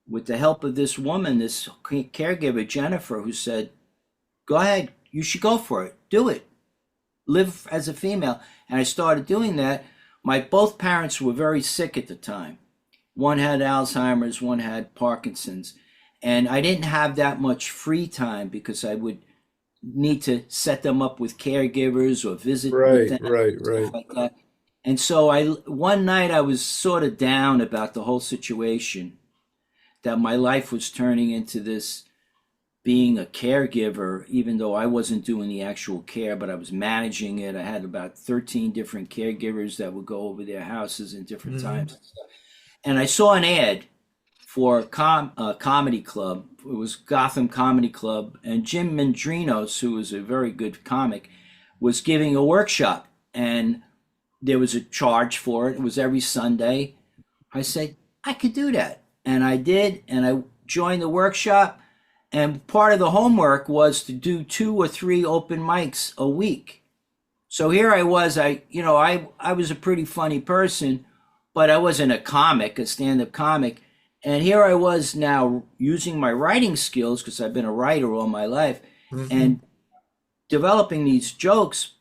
with the help of this woman, this caregiver, Jennifer, who said, go ahead, you should go for it. Do it. Live as a female. And I started doing that. Both parents were very sick at the time. One had Alzheimer's, one had Parkinson's. And I didn't have that much free time because I would need to set them up with caregivers or visit with them, stuff like that. And so one night I was sort of down about the whole situation, that my life was turning into this being a caregiver, even though I wasn't doing the actual care, but I was managing it. I had about 13 different caregivers that would go over their houses in different times and stuff. And I saw an ad for a comedy club. It was Gotham Comedy Club, and Jim Mendrinos, who was a very good comic, was giving a workshop, and there was a charge for it. It was every Sunday. I said, I could do that. And I did, and I joined the workshop, and part of the homework was to do 2 or 3 open mics a week. So here I was, I was a pretty funny person, but I wasn't a comic, a stand-up comic. And here I was now using my writing skills, because I've been a writer all my life,
Hmm.
and developing these jokes,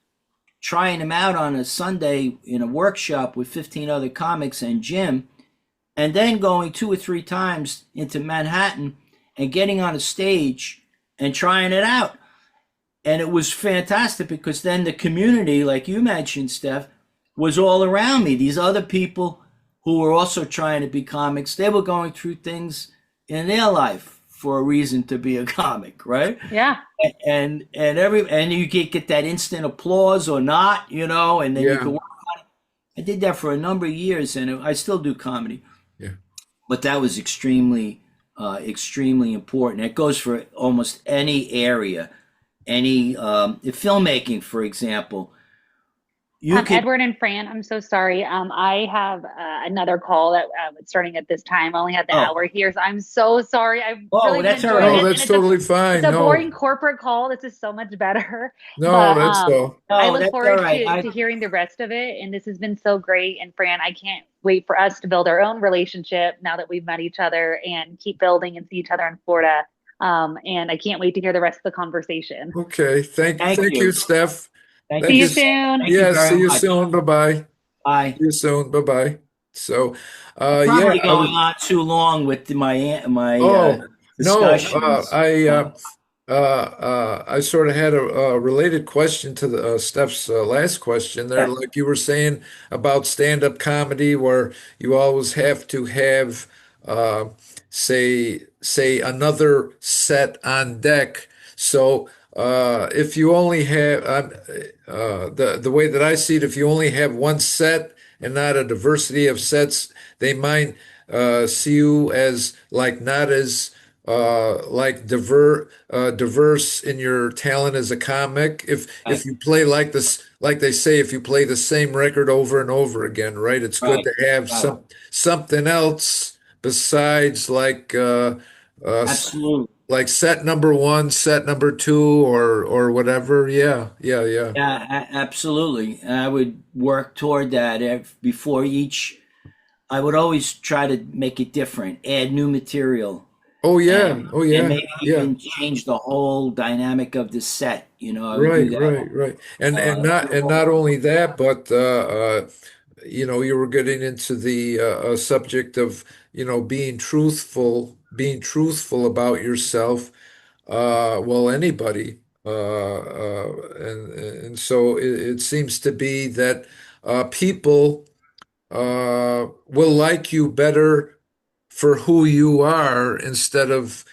trying them out on a Sunday in a workshop with 15 other comics and Jim, and then going 2 or 3 times into Manhattan and getting on a stage and trying it out. And it was fantastic because then the community, like you mentioned, Steph, was all around me. These other people who were also trying to be comics, they were going through things in their life for a reason to be a comic, right?
Yeah.
And you get that instant applause or not, and then you
Yeah,
can work. I did that for a number of years, and I still do comedy,
yeah.
but that was extremely important. It goes for almost any area, any filmmaking, for example. You could.
Edward and Fran, I'm so sorry. I have another call that starting at this time. I only have the
Oh,
hour here, so I'm so sorry. I've
oh,
really been
that's all
enjoying
right.
No,
this, and
that's totally
it's
fine.
a boring
No,
corporate call. This is so much better,
no,
but
that's all.
I
No,
look
that's all
forward
right.
to hearing the rest of it. And this has been so great. And Fran, I can't wait for us to build our own relationship now that we've met each other and keep building and see each other in Florida. And I can't wait to hear the rest of the conversation.
Okay,
Thank
thank you,
you.
Steph.
Thank
See
you,
Thank you.
you
Steph.
soon.
Thank you
Yeah,
very
see you
much.
soon. Bye bye. See
Bye.
you soon. Bye bye. So,
I'm
yeah,
probably going on too long with my
oh, no,
discussions.
I sort of had a related question to the Steph's last question there.
Yeah,
Like you were saying about stand-up comedy, where you always have to have, uh, say another set on deck. So if you only have the way that I see it, if you only have one set and not a diversity of sets, they might see you as like not as like diverse in your talent as a comic.
right,
If you play like this, like they say, if you play the same record over and over again, right? It's good
right,
to have
right.
something else besides uh,
Absolutely.
like set number one, set number two, or whatever. Yeah, yeah, yeah.
Yeah, absolutely. And I would work toward that before each. I would always try to make it different, add new material,
Oh yeah,
and
oh
and
yeah,
maybe
yeah.
even change the whole dynamic of the set. I would do
Right,
that.
right, right. And
Uh,
not only that, but you were getting into the subject of, being truthful about yourself. Well, anybody. And so it seems to be that people will like you better for who you are instead of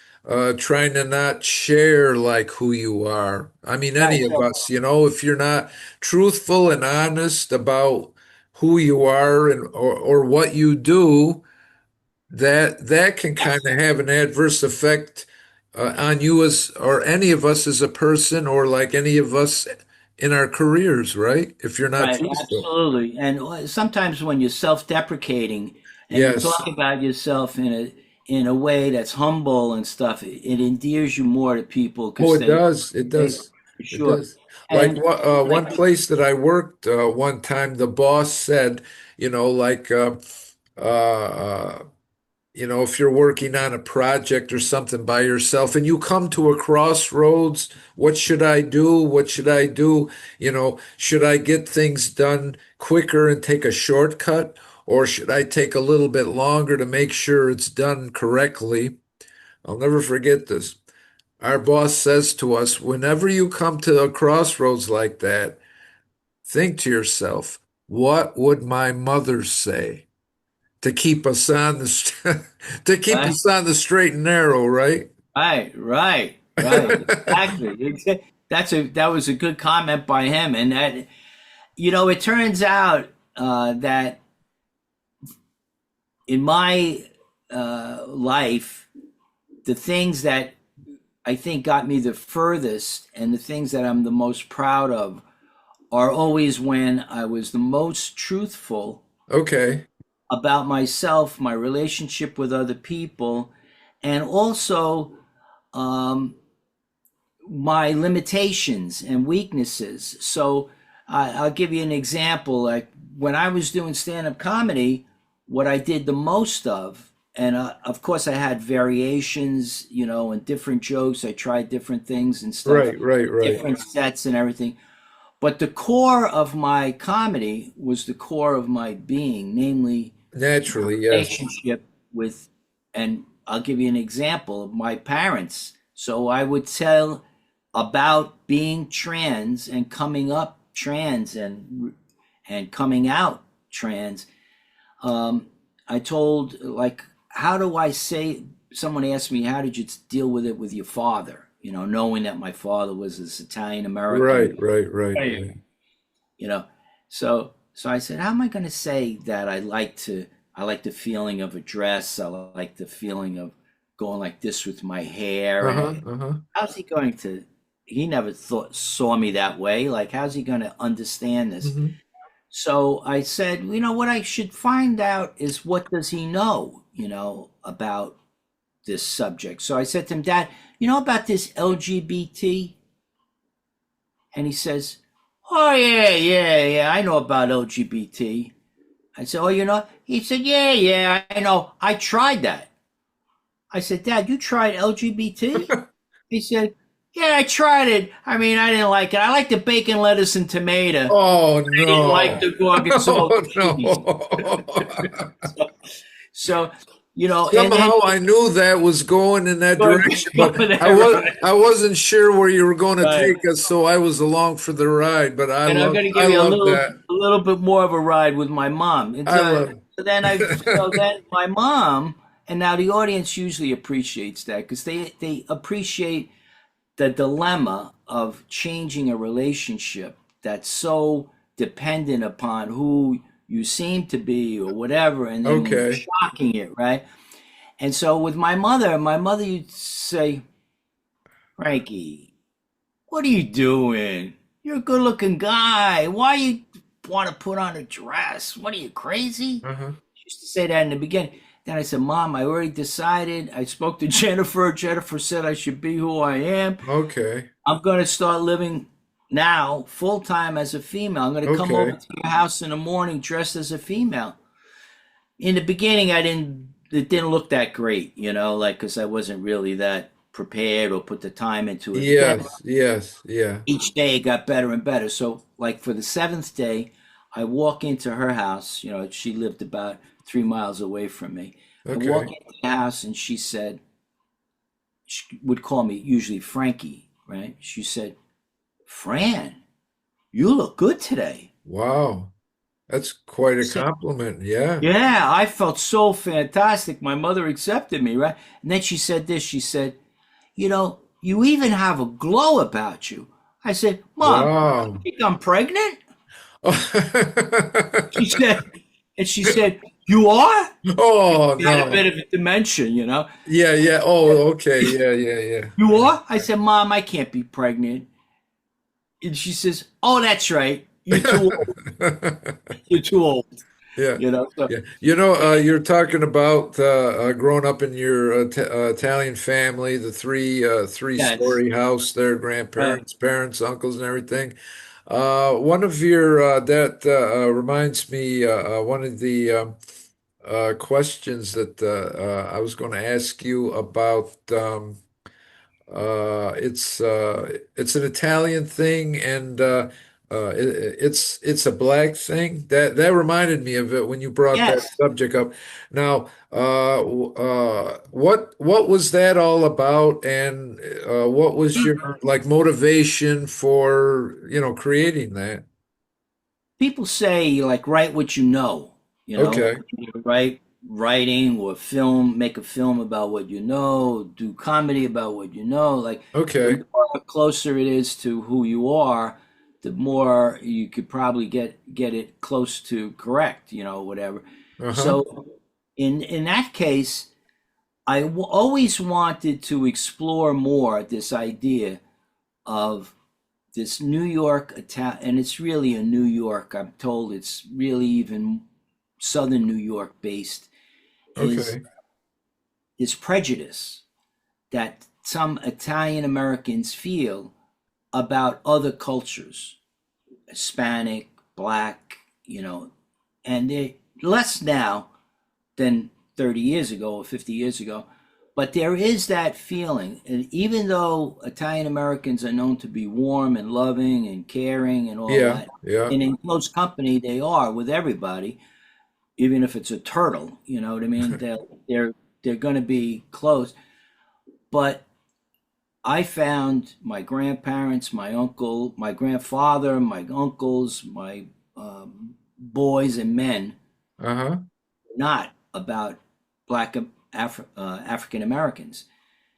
trying to not share like who you are. I mean,
right.
any of
So,
us, if you're not truthful and honest about who you are and or what you do, that can kind
yes.
of have an adverse effect on you as or any of us as a person or like any of us in our careers, right? If you're not
Right,
truthful.
absolutely. And sometimes when you're self-deprecating and you
Yes.
talk about yourself in a way that's humble and stuff, it endears you more to people
Oh,
because
it does. It
they
does.
for
It
sure.
does. Like
And
one
like
place that I worked one time, the boss said, like, uh, uh, if you're working on a project or something by yourself and you come to a crossroads, what should I do? What should I do? Should I get things done quicker and take a shortcut, or should I take a little bit longer to make sure it's done correctly? I'll never forget this. Our boss says to us, whenever you come to a crossroads like that, think to yourself, what would my mother say? To keep us on to keep
right,
us on the straight and narrow, right?
right, exactly. That was a good comment by him, and that it turns out that in my life, the things that I think got me the furthest and the things that I'm the most proud of are always when I was the most truthful
Okay.
about myself, my relationship with other people, and also um, my limitations and weaknesses. So I'll give you an example. Like when I was doing stand-up comedy, what I did the most of, and of course I had variations, and different jokes. I tried different things and stuff,
Right, right, right.
different sets and everything. But the core of my comedy was the core of my being, namely my
Naturally, yes.
relationship with, and I'll give you an example of my parents. So I would tell about being trans and coming up trans and coming out trans. I told, like, how do I say? Someone asked me, how did you deal with it with your father? Knowing that my father was this Italian
Right,
American,
right, right, right.
you know. So I said, how am I going to say that I like the feeling of a dress. I like the feeling of going like this with my hair.
Uh-huh,
And
uh-huh.
how's he going to? He never saw me that way. Like, how's he going to understand this?
Hmm.
So I said, what I should find out is what does he know, about this subject. So I said to him, Dad, you know about this LGBT? And he says, oh, yeah, yeah, yeah, I know about LGBT. I said, oh, you know? He said, yeah, yeah, I know. I tried that. I said, Dad, you tried LGBT? He said, yeah, I tried it. I mean, I didn't like it. I like the bacon, lettuce, and tomato.
Oh
I didn't like
no.
the gorgonzola
Oh
cheese.
no.
So, and then
Somehow I knew that was going in that
going
direction, but
there, right,
I wasn't sure where you were going to
right.
take us, so I was along for the ride. But
And I'm going to
I
give you
love that.
a little bit more of a ride with my mom. And
I
so,
love.
so then my mom, and now the audience usually appreciates that because they appreciate the dilemma of changing a relationship that's so dependent upon who you seem to be or whatever, and then when you're
Okay.
shocking it, right? And so with my mother would say, Frankie, what are you doing? You're a good looking guy. Why you want to put on a dress? What are you, crazy?
Uh-huh.
She used to say that in the beginning. Then I said, Mom, I already decided. I spoke to Jennifer. Jennifer said I should be who I am.
Okay.
I'm going to start living now full time as a female. I'm going to come over
Okay.
to your house in the morning dressed as a female. In the beginning, it didn't look that great, like, because I wasn't really that prepared or put the time into it. But then
Yes. Yes. Yeah.
each day it got better and better. So, like, for the seventh day, I walk into her house. She lived about 3 miles away from me. I walk
Okay.
into the house and she said, she would call me usually Frankie, right? She said, Fran, you look good today.
Wow. That's quite
I
a
said,
compliment. Yeah.
yeah, I felt so fantastic. My mother accepted me, right? And then she said this, she said, you even have a glow about you. I said, Mom, you
Wow.
think I'm pregnant? She said, and she said, you are?
Oh
You had a bit
no.
of a dimension.
Yeah, yeah. Oh, okay. Yeah, yeah, yeah.
You are? I said, Mom, I can't be pregnant. And she says, oh, that's right. You're too old. You're too old.
Yeah,
So
yeah. You're talking about growing up in your Italian family, the
yes,
three-story house there,
right.
grandparents, parents, uncles, and everything. One of your that reminds me one of the questions that I was going to ask you about. It's an Italian thing, and it's a black thing. That reminded me of it when you brought that
Yes.
subject up. Now, what was that all about, and what was your like motivation for creating that?
People say, like, write what you know,
Okay,
write writing or film, make a film about what you know, do comedy about what you know. Like, the
okay,
more closer it is to who you are, the more you could probably get it close to correct, whatever.
uh-huh,
So in that case, always wanted to explore more this idea of this New York attack, and it's really a New York. I'm told it's really even Southern New York based. Is
okay,
this prejudice that some Italian Americans feel about other cultures, Hispanic, black, and they're less now than 30 years ago or 50 years ago. But there is that feeling. And even though Italian Americans are known to be warm and loving and caring and all
Yeah,
that,
yeah.
and in close company they are with everybody, even if it's a turtle, you know what I mean? They're going to be close. But I found my grandparents, my uncle, my grandfather, my uncles, my boys and men
Uh-huh.
not about black African Americans.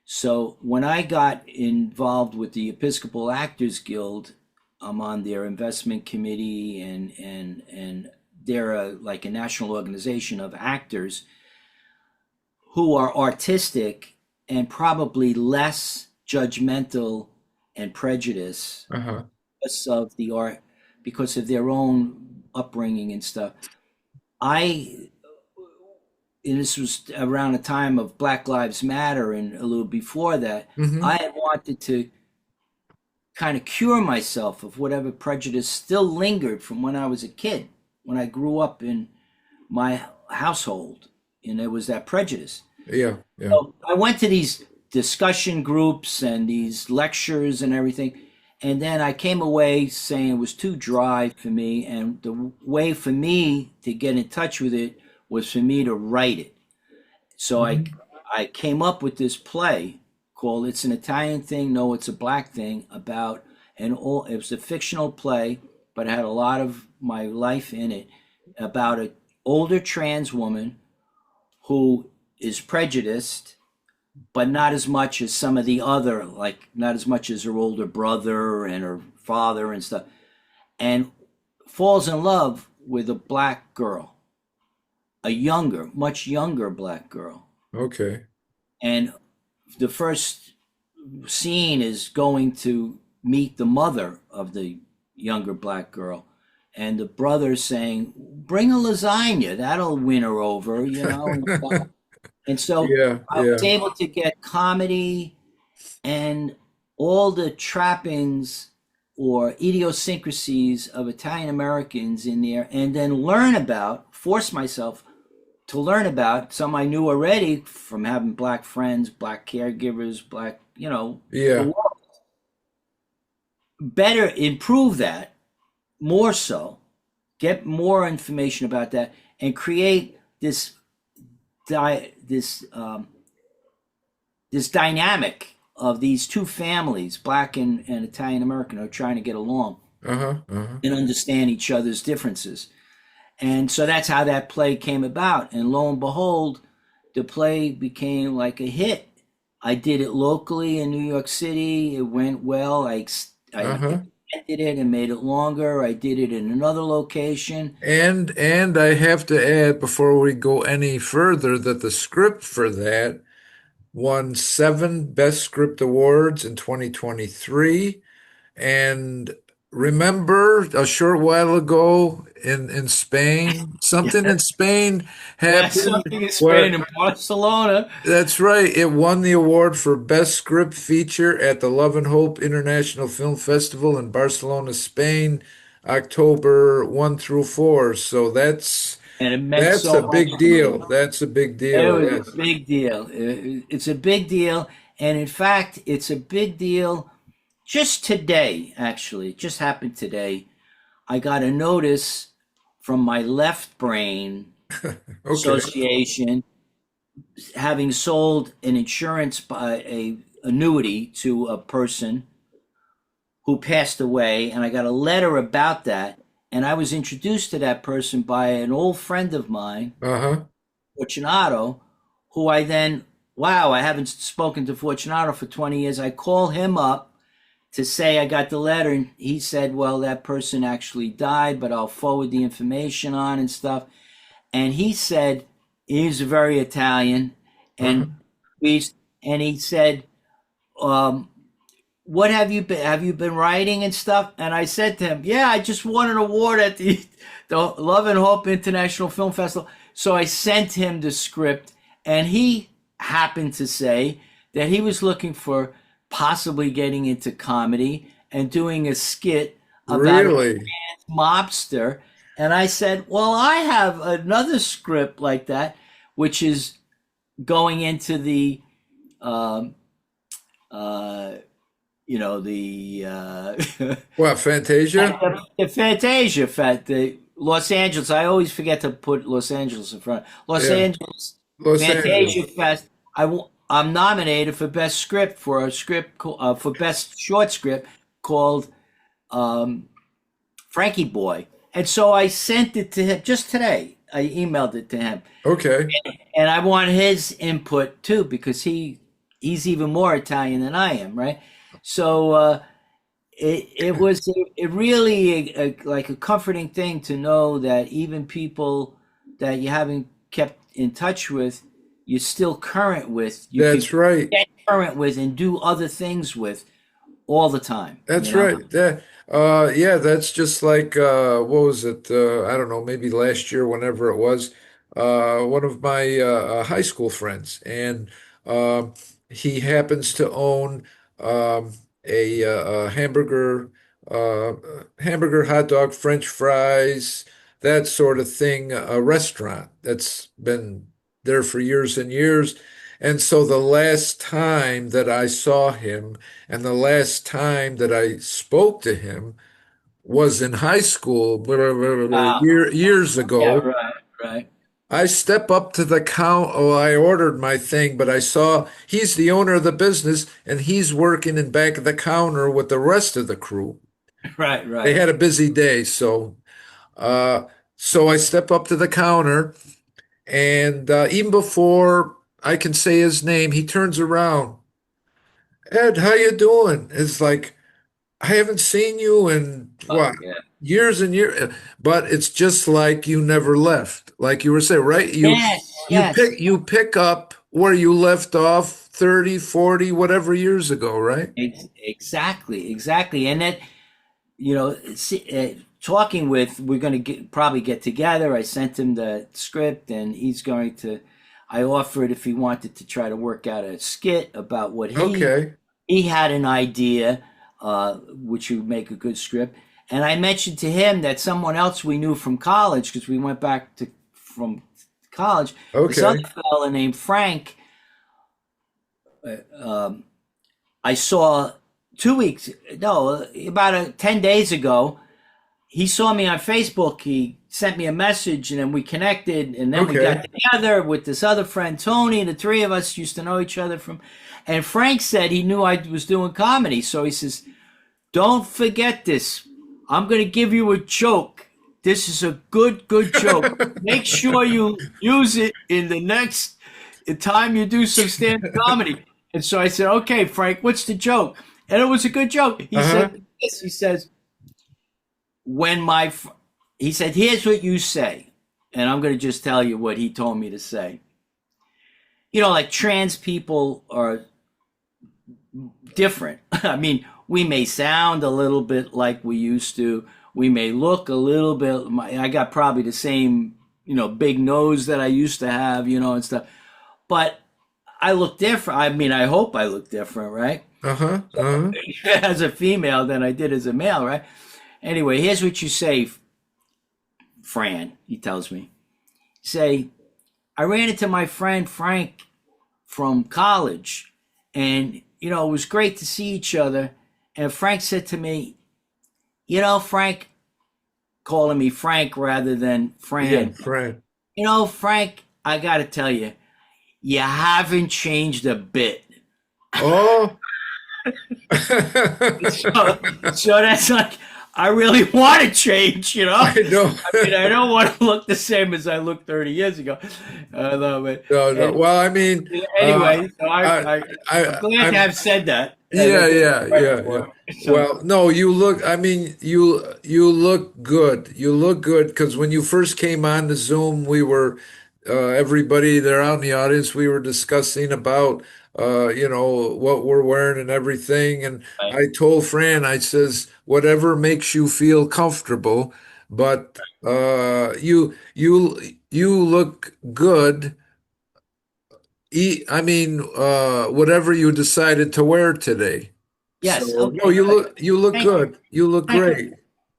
So when I got involved with the Episcopal Actors Guild, I'm on their investment committee, and they're like a national organization of actors who are artistic and probably less judgmental and prejudiced
Uh-huh.
because of the art, because of their own upbringing and stuff. I and this was around the time of Black Lives Matter and a little before that,
Mm-hmm.
I had wanted to kind of cure myself of whatever prejudice still lingered from when I was a kid, when I grew up in my household, and there was that prejudice.
Yeah, yeah.
So I went to these discussion groups and these lectures and everything, and then I came away saying it was too dry for me, and the way for me to get in touch with it was for me to write it. So I
Mm-hmm.
I came up with this play called "It's an Italian Thing, No, It's a Black Thing" about it was a fictional play, but it had a lot of my life in it, about an older trans woman who is prejudiced, but not as much as some of the other, like not as much as her older brother and her father and stuff, and falls in love with a black girl, a younger, much younger black girl.
Okay.
And the first scene is going to meet the mother of the younger black girl. And the brother saying, "Bring a lasagna, that'll win her over, you know." And so
Yeah,
I was
yeah.
able to get comedy and all the trappings or idiosyncrasies of Italian Americans in there, and then force myself to learn about some I knew already from having black friends, black caregivers, black, the
Yeah.
world. Better improve that more so, get more information about that, and create this this dynamic of these two families, black and Italian American, are trying to get along
Uh-huh. Uh-huh.
and understand each other's differences. And so that's how that play came about. And lo and behold, the play became like a hit. I did it locally in New York City. It went well. I
Uh-huh.
extended it and made it longer. I did it in another location.
And I have to add before we go any further that the script for that won 7 Best Script Awards in 2023. And remember a short while ago in Spain, something in Spain
Yeah,
happened
something in Spain
where
and Barcelona.
that's right, it won the award for Best Script Feature at the Love and Hope International Film Festival in Barcelona, Spain, October 1 through 4. So
And it meant
that's
so
a
much
big
to me.
deal. That's a big
It
deal.
was
Yes.
a big deal. It's a big deal. And in fact, it's a big deal just today, actually. It just happened today. I got a notice from my left brain
Okay.
association, having sold an insurance by a annuity to a person who passed away, and I got a letter about that. And I was introduced to that person by an old friend of mine,
Uh-huh.
Fortunato, who I then, wow, I haven't spoken to Fortunato for 20 years. I call him up to say I got the letter, and he said, well, that person actually died, but I'll forward the information on and stuff. And he said, he's very Italian,
Uh-huh.
and we, and he said, um, what have you been writing and stuff? And I said to him, yeah, I just won an award at the Love and Hope International Film Festival. So I sent him the script, and he happened to say that he was looking for possibly getting into comedy and doing a skit about a
Really?
mobster. And I said, well, I have another script like that, which is going into the, um, uh,
What, Fantasia?
the Fantasia the Los Angeles. I always forget to put Los Angeles in front. Los
Yeah,
Angeles
Los Angeles.
Fantasia Fest. I'm nominated for best script for a script for best short script called um, Frankie Boy, and so I sent it to him just today. I emailed it to him,
Okay.
and I want his input too because he's even more Italian than I am, right? So it really like a comforting thing to know that even people that you haven't kept in touch with, you're still current with. You could
That's right.
get current with and do other things with all the time. You
That's
know?
right. Yeah, that's just like what was it? I don't know, maybe last year, whenever it was. One of my high school friends, and um, he happens to own um, a uh, hamburger, hot dog, French fries, that sort of thing, a restaurant that's been there for years and years. And so the last time that I saw him, and the last time that I spoke to him was in high school,
Wow.
years
Yeah.
ago.
Right. Right.
I step up to the count. Oh, I ordered my thing, but I saw he's the owner of the business and he's working in back of the counter with the rest of the crew.
Right.
They
Right.
had a busy day, uh, so I step up to the counter, and even before I can say his name, he turns around. Ed, how you doing? It's like I haven't seen you in
Oh,
what,
yeah.
years and years, but it's just like you never left. Like you were saying, right?
Yes.
You
Yes.
pick up where you left off 30, 40, whatever years ago, right?
Exactly. Exactly. And that talking with, we're going to probably get together. I sent him the script, and he's going to. I offered if he wanted to try to work out a skit about what
Okay.
he had an idea, which would make a good script. And I mentioned to him that someone else we knew from college, because we went back to from college, this other
Okay.
fella named Frank. Um, I saw 2 weeks, no, about 10 days ago. He saw me on Facebook. He sent me a message, and then we connected, and then we got
Okay.
together with this other friend, Tony. The three of us used to know each other from. And Frank said he knew I was doing comedy, so he says, "Don't forget this. I'm going to give you a joke. This is a good joke. Make sure you use it in the next time you do some stand-up comedy." And so I said, "Okay, Frank, what's the joke?" And it was a good joke. He
Uh-huh.
said this. He says, when my he said, "Here's what you say," and I'm going to just tell you what he told me to say. Like trans people are different. I mean, we may sound a little bit like we used to. We may look a little bit. I got probably the same, big nose that I used to have, and stuff. But I look different. I mean, I hope I look different, right?
Uh-huh. Uh-huh.
As a female than I did as a male, right? Anyway, here's what you say, Fran, he tells me. Say, I ran into my friend Frank from college, and, it was great to see each other. And Frank said to me, Frank, calling me Frank rather than
Yeah,
Fran,
Fran.
Frank, I got to tell you, you haven't changed a bit.
Oh.
So that's like, I really want to change,
I know.
I mean, I don't want to look the same as I looked 30 years ago. I love it.
No, no.
And
Well, I mean,
anyway, so
I,
I'm glad to
I'm,
have said that. And I
yeah,
get
yeah,
credit
yeah, yeah.
for it. So,
Well, no, you look, I mean, you look good. You look good because when you first came on the Zoom, we were everybody there out in the audience, we were discussing about what we're wearing and everything. And
right.
I told Fran, I says, whatever makes you feel comfortable, but you look good. I mean, whatever you decided to wear today.
Yes.
So no,
Okay. Good.
you look
Thank you.
good. You look
Thank you.
great.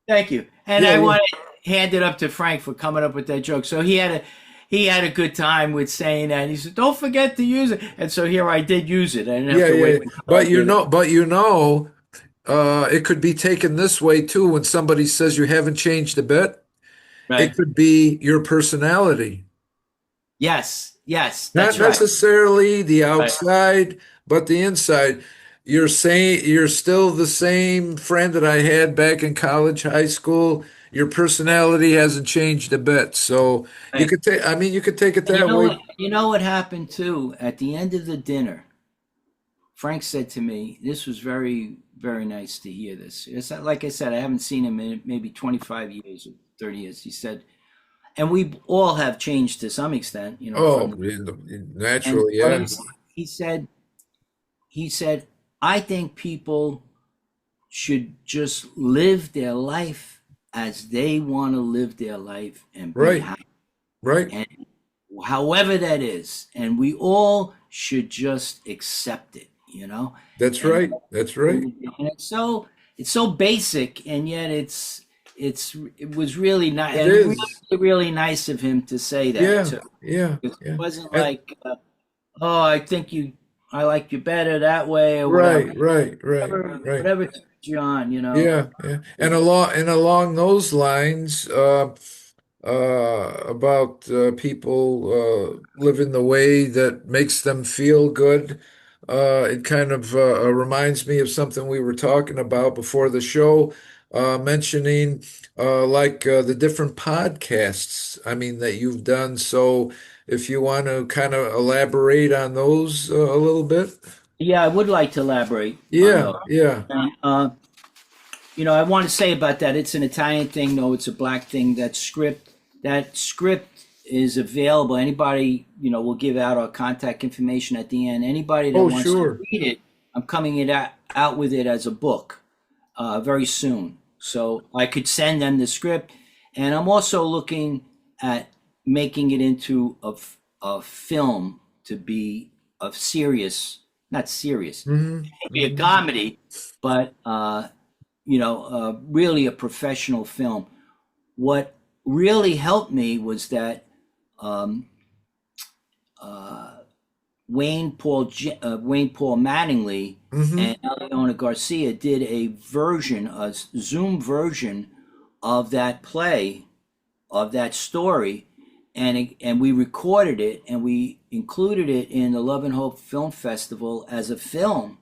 Thank you. And
Yeah,
I
yeah.
want to hand it up to Frank for coming up with that joke. So he had a good time with saying that. He said, "Don't forget to use it." And so here I did use it. I didn't have
Yeah,
to
yeah,
wait
yeah.
until
But
after that.
it could be taken this way too. When somebody says you haven't changed a bit, it
Right?
could be your personality.
Yes, yes,
Not
that's right.
necessarily the
Right.
outside, but the inside. You're saying you're still the same friend that I had back in college, high school. Your personality hasn't changed a bit. So you
Right.
could take, I mean, you could take it
And you
that
know
way.
what? You know what happened too? At the end of the dinner, Frank said to me, "This was very, very nice to hear this." It's not, like I said, I haven't seen him in maybe 25 years or 30 years. He said, and we all have changed to some extent, from
Oh,
the, and
naturally,
but
yeah.
he said, he said, I think people should just live their life as they want to live their life and be
Right,
happy.
right.
And however that is, and we all should just accept it.
That's
And,
right. That's right.
and it's so basic, and yet it was really nice
It
and really,
is.
really nice of him to say that
Yeah,
too.
yeah,
It
yeah.
wasn't
And
like, oh, I like you better that way or whatever.
right, right, right,
Whatever,
right.
whatever turns you on.
Yeah, yeah. And along those lines, about people living the way that makes them feel good. It kind of reminds me of something we were talking about before the show, mentioning like the different podcasts, I mean, that you've done. So if you want to kind of elaborate on those a little bit.
Yeah, I would like to elaborate on
Yeah,
those.
yeah.
And, I want to say about that. It's an Italian thing. No, it's a black thing. That script is available. Anybody, will give out our contact information at the end. Anybody that
Oh,
wants to
sure.
read it, I'm coming out with it as a book very soon. So I could send them the script, and I'm also looking at making it into a film to be of serious, not serious,
Hmm.
maybe a
Hmm.
comedy, but really a professional film. What really helped me was that um, uh, Wayne Paul Mattingly
Hmm.
and Eliona Garcia did a Zoom version of that play, of that story, and we recorded it and we included it in the Love and Hope Film Festival as a film,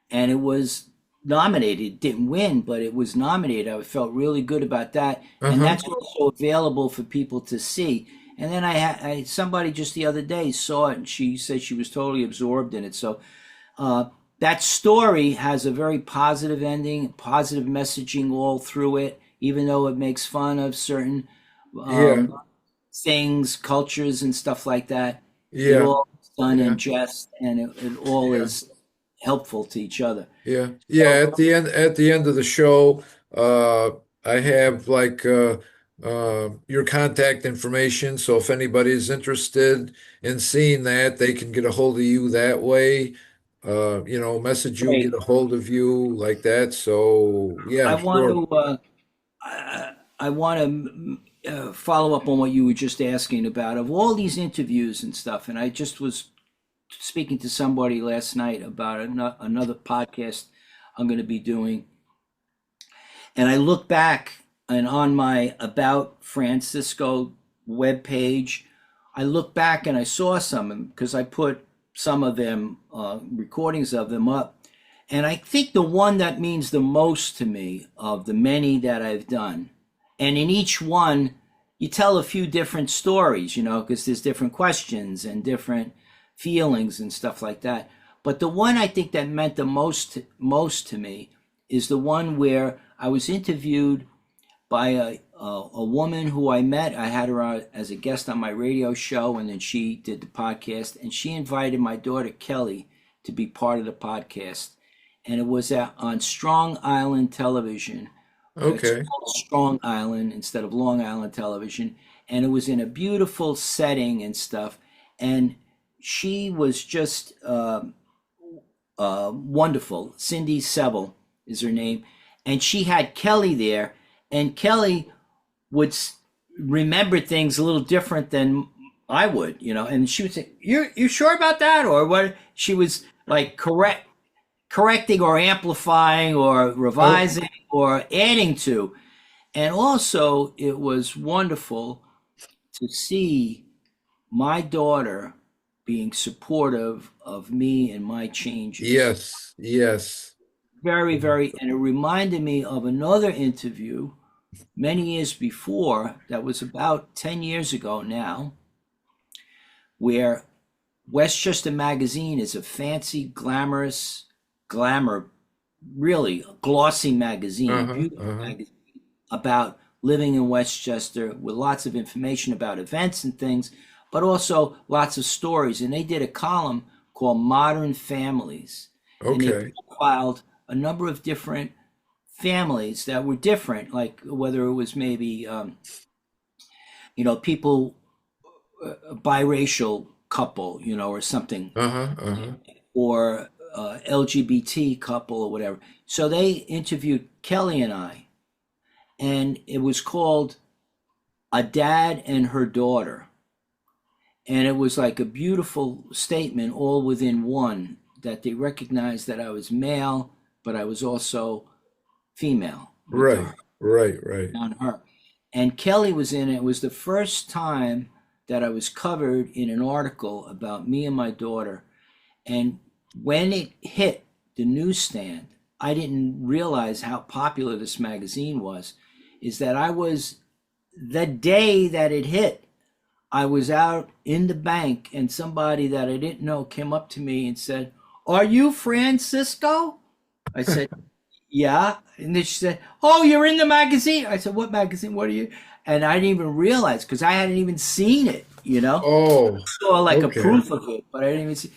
and it was nominated. It didn't win, but it was nominated. I felt really good about that, and
Uh-huh.
that's also available for people to see. And then somebody just the other day saw it, and she said she was totally absorbed in it. So uh, that story has a very positive ending, positive messaging all through it, even though it makes fun of certain
Yeah,
um, things, cultures, and stuff like that. It
yeah,
all is done
yeah,
in jest, and it all
yeah.
is helpful to each other.
Yeah, yeah.
So,
At the end of the show, uh, I have like your contact information. So if anybody is interested in seeing that, they can get a hold of you that way. Message you, get
great.
a hold of you like that. So
I
yeah,
want
sure.
to I want to follow up on what you were just asking about of all these interviews and stuff. And I just was speaking to somebody last night about another podcast I'm going to be doing, and I look back and on my About Francisco webpage, I look back and I saw some because I put some of them recordings of them up. And I think the one that means the most to me of the many that I've done, and in each one, you tell a few different stories, because there's different questions and different feelings and stuff like that. But the one I think that meant the most to me is the one where I was interviewed by a woman who I met. I had her as a guest on my radio show, and then she did the podcast, and she invited my daughter Kelly to be part of the podcast. And it was on Strong Island Television. It's
Okay.
called Strong Island instead of Long Island Television, and it was in a beautiful setting and stuff. And she was just wonderful. Cindy Seville is her name, and she had Kelly there, and Kelly would remember things a little different than I would, and she would say, "You sure about that?" Or what? She was like correcting or amplifying or
Oh,
revising or adding to. And also, it was wonderful to see my daughter being supportive of me and my changes.
yes, yes.
Very, very, and it reminded me of another interview many years before, that was about 10 years ago now, where Westchester Magazine is a fancy, glamorous, glamour, really glossy magazine,
Uh-huh,
beautiful
uh-huh.
magazine about living in Westchester with lots of information about events and things, but also lots of stories. And they did a column called Modern Families, and they
Okay.
profiled a number of different families that were different, like whether it was maybe, people, a biracial couple, or something,
Uh-huh, uh-huh.
or LGBT couple or whatever. So they interviewed Kelly and I, and it was called A Dad and Her Daughter. And it was like a beautiful statement all within one, that they recognized that I was male, but I was also female with
Right,
her,
right, right.
on her. And Kelly was in it. It was the first time that I was covered in an article about me and my daughter. And when it hit the newsstand, I didn't realize how popular this magazine was. Is that I was, the day that it hit, I was out in the bank, and somebody that I didn't know came up to me and said, "Are you Fran Sisco?" I said, "Yeah." And then she said, "Oh, you're in the magazine." I said, "What magazine? What are you?" And I didn't even realize, because I hadn't even seen it,
Oh,
saw like a
okay.
proof of it, but I didn't even see.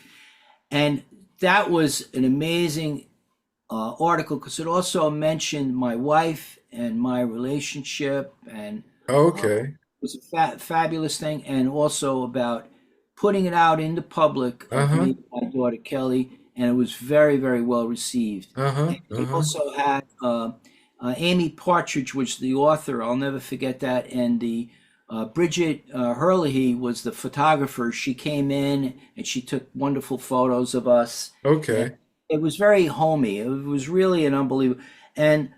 And that was an amazing article, because it also mentioned my wife and my relationship, and
Okay.
it was a fabulous thing, and also about putting it out in the public of
Uh-huh,
me and my daughter Kelly, and it was very, very well received.
uh-huh,
And they
uh-huh.
also had Amy Partridge was the author. I'll never forget that. And the Bridget Hurley was the photographer. She came in and she took wonderful photos of us. And
Okay.
it was very homey. It was really an unbelievable. And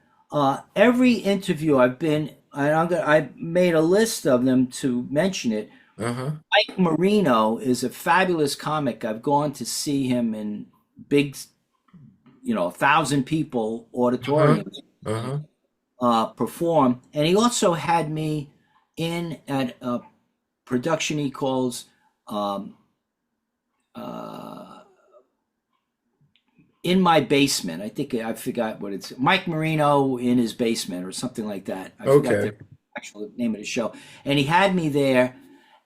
every interview I've been, and I made a list of them to mention it.
Uh-huh.
Mike Marino is a fabulous comic. I've gone to see him in big, 1,000 people
Uh-huh.
auditoriums
Uh-huh.
perform. And he also had me in at a production he calls um, uh, In My Basement. I think I forgot what it's, Mike Marino in His Basement or something like that. I forgot the
Okay.
actual name of the show. And he had me there,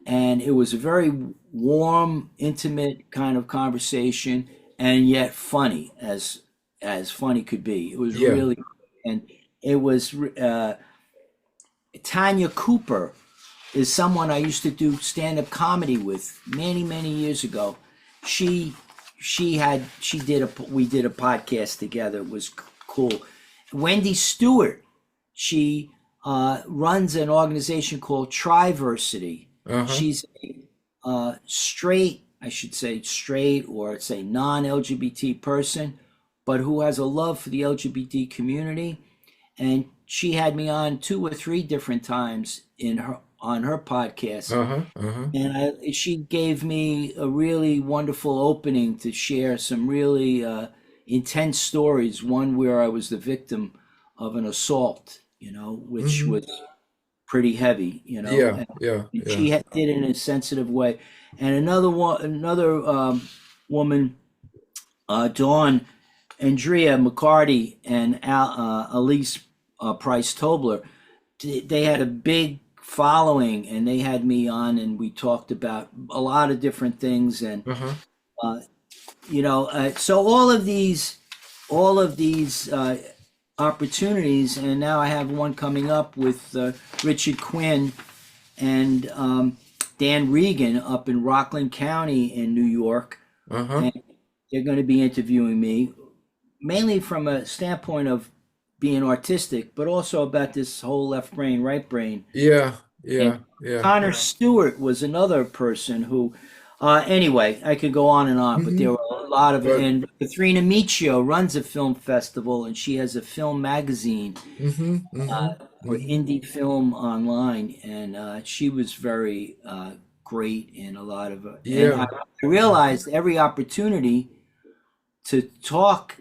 and it was a very warm, intimate kind of conversation, and yet funny as funny could be. It was
Yeah.
really, and it was Tanya Cooper is someone I used to do stand-up comedy with many, many years ago. She she did we did a podcast together. It was cool. Wendy Stewart, she runs an organization called Triversity.
Uh-huh.
She's a straight, I should say straight, or say non-LGBT person, but who has a love for the LGBT community. And she had me on 2 or 3 different times in her on her podcast,
Uh-huh. Uh-huh.
and she gave me a really wonderful opening to share some really intense stories. One where I was the victim of an assault, which
Mm-hmm.
was pretty heavy,
Yeah,
and
yeah, yeah.
she did it in a sensitive way. And another woman, Dawn Andrea McCarty and Elise Price Tobler, they had a big following, and they had me on, and we talked about a lot of different things. And
Uh-huh.
uh, so all of these opportunities, and now I have one coming up with Richard Quinn and Dan Regan up in Rockland County in New York,
Uh-huh.
and they're going to be interviewing me mainly from a standpoint of being artistic, but also about this whole left brain, right brain.
Yeah,
And
yeah, yeah.
Connor Stewart was another person who, anyway, I could go on and on, but there
Hmm.
were a lot of,
But
and Katharina Michio runs a film festival and she has a film magazine
hmm hmm
for
hmm
indie film online. And she was very great in a lot of, and I
Yeah,
realized every opportunity to talk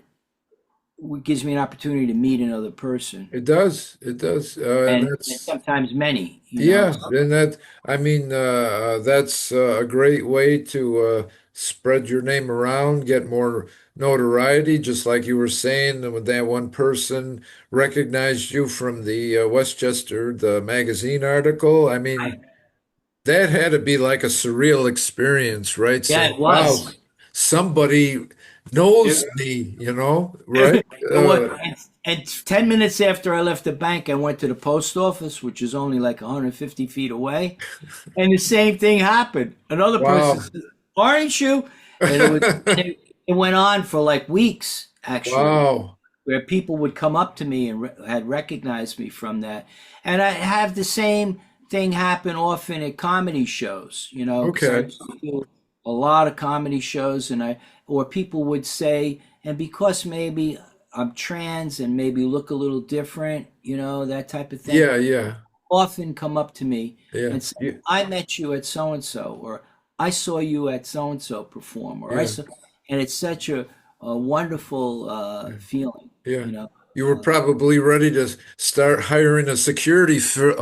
gives me an opportunity to meet another person.
it does. It does. And
And
that's
sometimes many,
yeah, and that I mean that's a great way to spread your name around, get more notoriety, just like you were saying when that one person recognized you from the Westchester, the magazine article. I mean, that had to be like a surreal experience, right?
Yeah,
Saying,
it
"Wow,
was.
somebody
It,
knows me," you know, right?
it was. And 10 minutes after I left the bank, I went to the post office, which is only like 150 feet away. And the same thing happened. Another person
Wow.
said, "Aren't you?" And it was, it went on for like weeks, actually,
Wow.
where people would come up to me and had recognized me from that. And I have the same thing happen often at comedy shows, because I
Okay.
do a lot of comedy shows, or people would say, and because maybe I'm trans and maybe look a little different, that type of thing,
Yeah, yeah.
often come up to me
Yeah.
and say, "I met you at so and so," or "I saw you at so and so perform," or "I
Yeah.
saw," and it's such a wonderful feeling,
Yeah.
you know.
You were probably ready to start hiring a security firm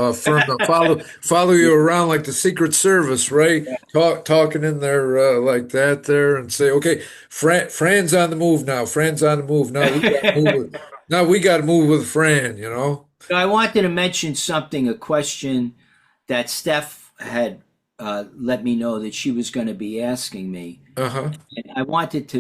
to follow you around like the Secret Service, right? Talking in there like that there and say, okay, Fran's on the move now. Fran's on the move now. We got to move with Fran. You know.
I wanted to mention something, a question that Steph had let me know that she was going to be asking me.
Uh-huh.
And I wanted to,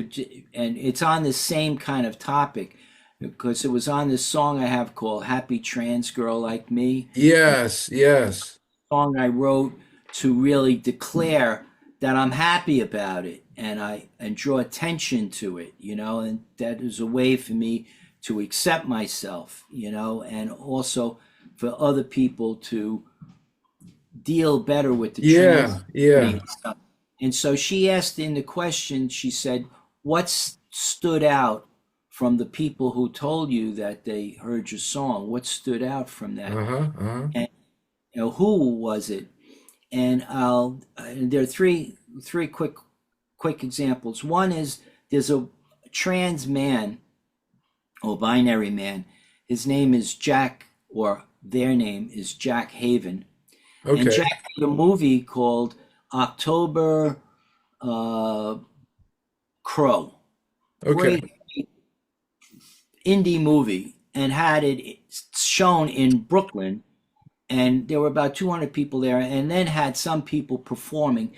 and it's on the same kind of topic because it was on this song I have called Happy Trans Girl Like Me. And
Yes. Yes.
song I wrote to really declare that I'm happy about it and draw attention to it, and that is a way for me to accept myself, and also for other people to deal better with the trans
Yeah.
community
Yeah.
and stuff. And so she asked in the question, she said, what stood out from the people who told you that they heard your song? What stood out from that?
Uh-huh. Uh-huh.
And who was it? And there are three quick examples. One is there's a trans man or binary man. His name is Jack, or their name is Jack Haven. And
Okay.
Jack did a movie called October uh, Crow.
Okay.
Great indie movie, and had it shown in Brooklyn. And there were about 200 people there, and then had some people performing.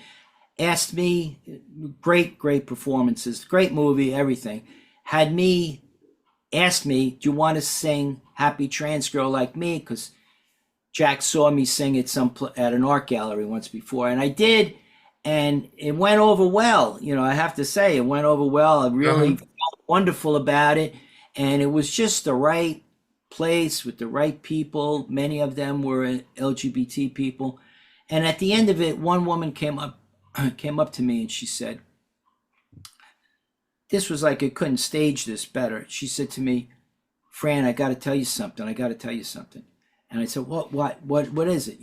Asked me, great performances, great movie, everything. Asked me, "Do you want to sing Happy Trans Girl Like Me?" Because Jack saw me sing at an art gallery once before, and I did, and it went over well. I have to say, it went over well. I
Uh-huh.
really felt wonderful about it, and it was just the right place with the right people. Many of them were LGBT people, and at the end of it, one woman came up to me and she said, "This was like I couldn't stage this better." She said to me, "Fran, I got to tell you something. I got to tell you something." And I said, what is it?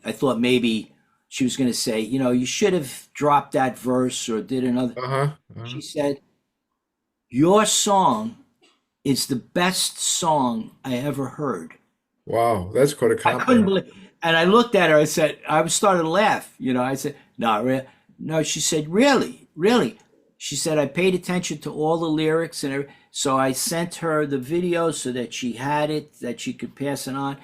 I thought maybe she was going to say, you should have dropped that verse or did another.
Uh-huh. Uh-huh.
She said, "Your song is the best song I ever heard."
Wow, that's quite a
I couldn't
compliment.
believe, and I looked at her. I started to laugh. I said, "No, no." She said, "Really, really?" She said, "I paid attention to all the lyrics and everything." So I sent her the video so that she had it, that she could pass it on.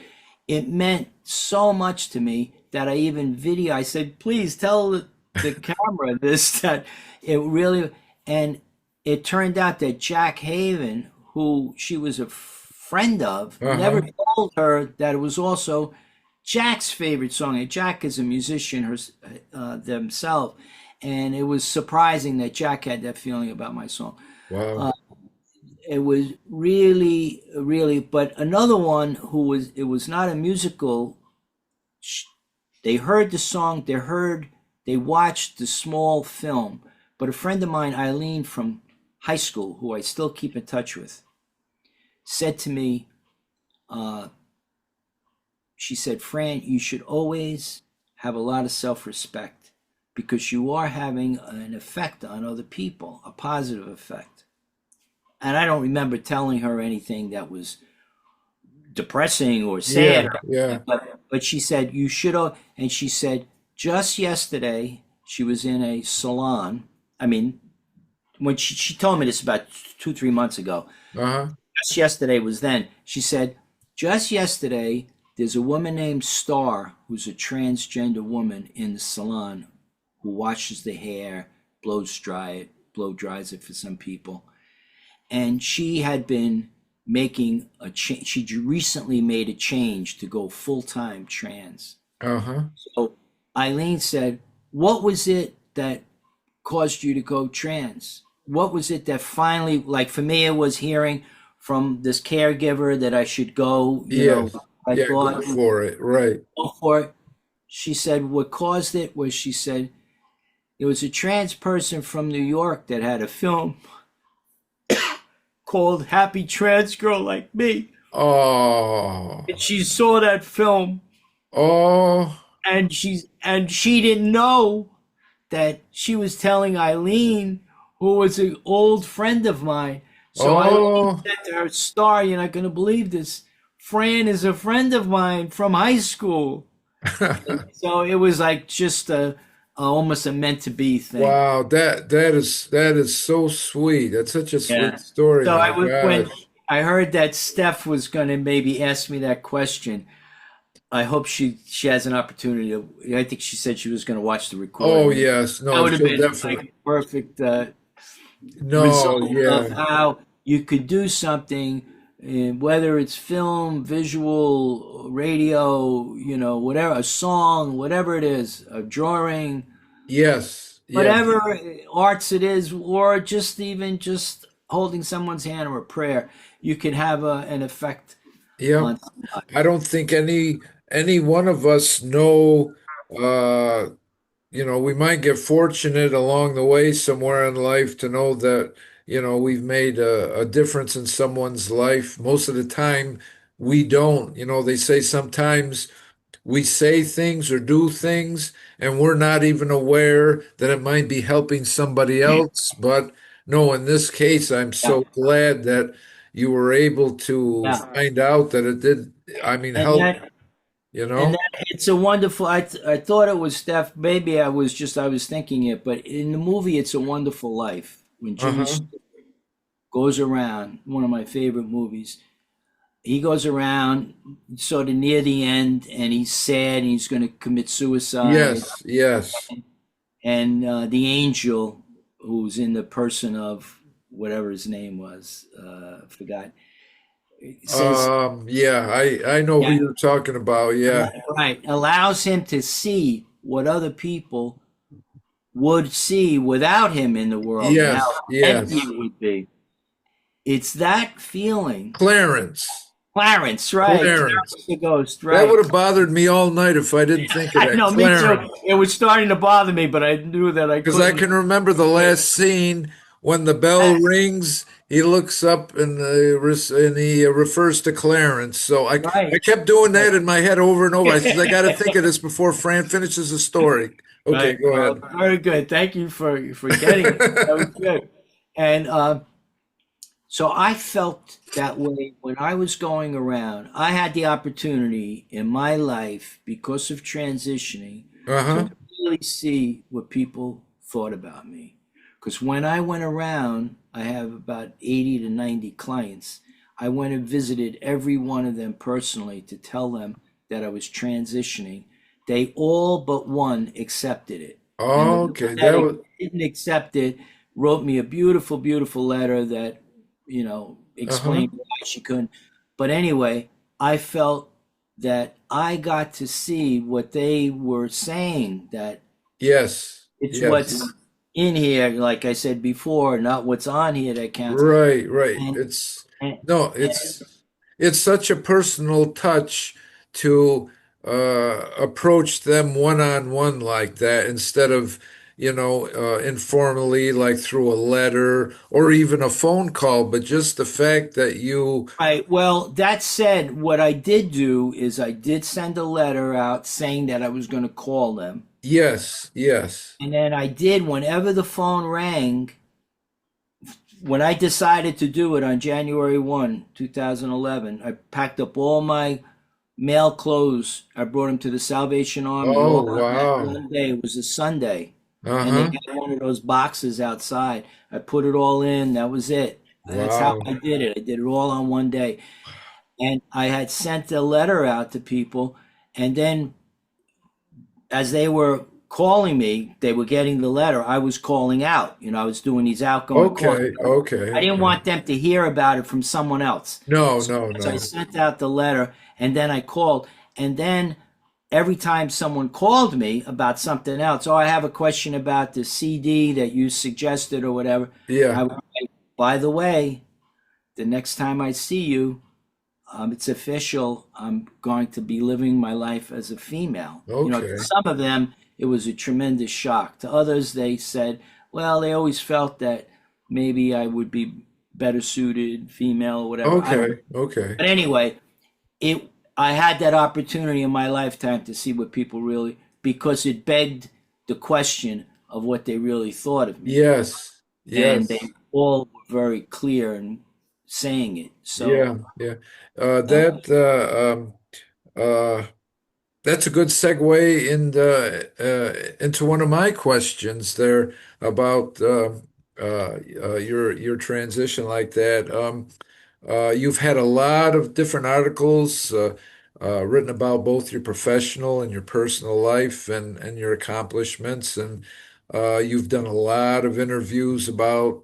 It meant so much to me that I even I said, "Please tell the camera this," that it really, and it turned out that Jack Haven, who she was a friend of, never
Uh-huh.
told her that it was also Jack's favorite song. And Jack is a musician themselves, and it was surprising that Jack had that feeling about my song.
Wow.
It was really really, but another one who was, it was not a musical. They heard the song, they watched the small film. But a friend of mine, Eileen from high school, who I still keep in touch with, said to me, uh, she said, Fran, you should always have a lot of self-respect because you are having an effect on other people, a positive effect. And I don't remember telling her anything that was depressing or sad,
Yeah, yeah.
but she said you should. And she said just yesterday she was in a salon. I mean, when she told me this about 2 3 months ago.
Uh-huh.
Just yesterday was then. She said just yesterday there's a woman named Star who's a transgender woman in the salon who washes the hair, blow dries it for some people, and she had been making a change. She recently made a change to go full-time trans.
Uh-huh.
So Eileen said, what was it that caused you to go trans? What was it that finally, like for me, it was hearing from this caregiver that I should go,
Yes.
I
Yeah, go
thought
for it. Right.
go for it. She said what caused it was, she said, it was a trans person from New York that had a film called Happy Trans Girl Like Me.
Oh.
And she saw that film
Oh.
and she didn't know that she was telling Eileen, who was an old friend of mine. So Eileen
Oh.
said to her, Star, you're not gonna believe this. Fran is a friend of mine from high school. So it was like just almost a meant to be thing.
Wow, that is so sweet. That's such a
Yeah.
sweet story,
So
my
I was, when
gosh.
I heard that Steph was going to maybe ask me that question, I hope she has an opportunity to. I think she said she was going to watch the
Oh
recording.
yes,
That
no,
would have
she'll
been
definitely.
like a perfect
No,
result of
yeah.
how you could do something, whether it's film, visual, radio, whatever, a song, whatever it is, a drawing,
Yes, yes.
whatever arts it is, or just even just holding someone's hand or a prayer, you can have an effect
Yep.
on somebody.
I don't think any one of us know uh we might get fortunate along the way somewhere in life to know that, we've made a difference in someone's life. Most of the time, we don't. They say sometimes we say things or do things and we're not even aware that it might be helping somebody else. But no, in this case, I'm
Yeah,
so glad that you were able to
yeah,
find out that it did, I mean,
and
help,
that
you
and
know?
that it's a wonderful. I thought it was Steph. Maybe I was thinking it, but in the movie, It's a Wonderful Life, when Jimmy
Uh-huh.
Stewart goes around, one of my favorite movies. He goes around sort of near the end, and he's sad, and he's going to commit suicide.
Yes, yes.
And the angel, who's in the person of whatever his name was, forgot, says,
Yeah, I know who
yeah,
you're talking about. Yeah.
right, allows him to see what other people would see without him in the world and how
Yes,
empty
yes.
it would be. It's that feeling.
Clarence.
Clarence, right?
Clarence.
Clarence the ghost,
That
right?
would have bothered me all night if I didn't think of
I
that.
know, me too.
Clarence.
It was starting to bother me, but I knew that I
Because I
couldn't.
can remember the last scene when the bell rings, he looks up and he refers to Clarence. So I
Right,
kept doing that in my head over and over. I said, I got to think of this before Fran finishes the story. Okay,
right.
go
Well,
ahead.
very good. Thank you for getting it. That was good. And so I felt that way when I was going around. I had the opportunity in my life, because of transitioning,
Uh-huh.
to really see what people thought about me. Because when I went around, I have about 80 to 90 clients. I went and visited every one of them personally to tell them that I was transitioning. They all but one accepted it. And the
Oh,
one
okay. That
that
was
didn't accept it wrote me a beautiful, beautiful letter that,
uh-huh.
explained why she couldn't. But anyway, I felt that I got to see what they were saying, that
Yes.
it's
Yes.
what's in here, like I said before, not what's on here that counts.
Right, right.
And,
It's
and,
no,
and
it's it's such a personal touch to approach them one on one like that instead of, informally, like through a letter or even a phone call. But just the fact that you,
Right. Well, that said, what I did do is I did send a letter out saying that I was going to call them.
yes, yes,
And then I did, whenever the phone rang, when I decided to do it on January 1, 2011, I packed up all my male clothes. I brought them to the Salvation Army
oh,
all on that
wow,
one day. It was a Sunday. And they
uh-huh,
had one of those boxes outside. I put it all in. That was it. That's how
wow,
I did it. I did it all on one day. And I had sent a letter out to people. And then as they were calling me, they were getting the letter. I was calling out. I was doing these outgoing calls.
okay, okay,
I didn't
okay.
want them to hear about it from someone else.
No,
So
no,
I
no.
sent out the letter and then I called. And then every time someone called me about something else, oh, I have a question about the CD that you suggested or whatever, I
Yeah,
would say, by the way, the next time I see you, it's official. I'm going to be living my life as a female. To
okay,
some of them, it was a tremendous shock. To others, they said, well, they always felt that maybe I would be better suited female or whatever. I don't know.
okay, okay.
But anyway, it I had that opportunity in my lifetime to see what people really, because it begged the question of what they really thought of me.
Yes,
And they
yes.
all were very clear in saying it. So,
Yeah, yeah.
uh,
That that's a good segue into one of my questions there about your transition like that. You've had a lot of different articles written about both your professional and your personal life and your accomplishments, and you've done a lot of interviews about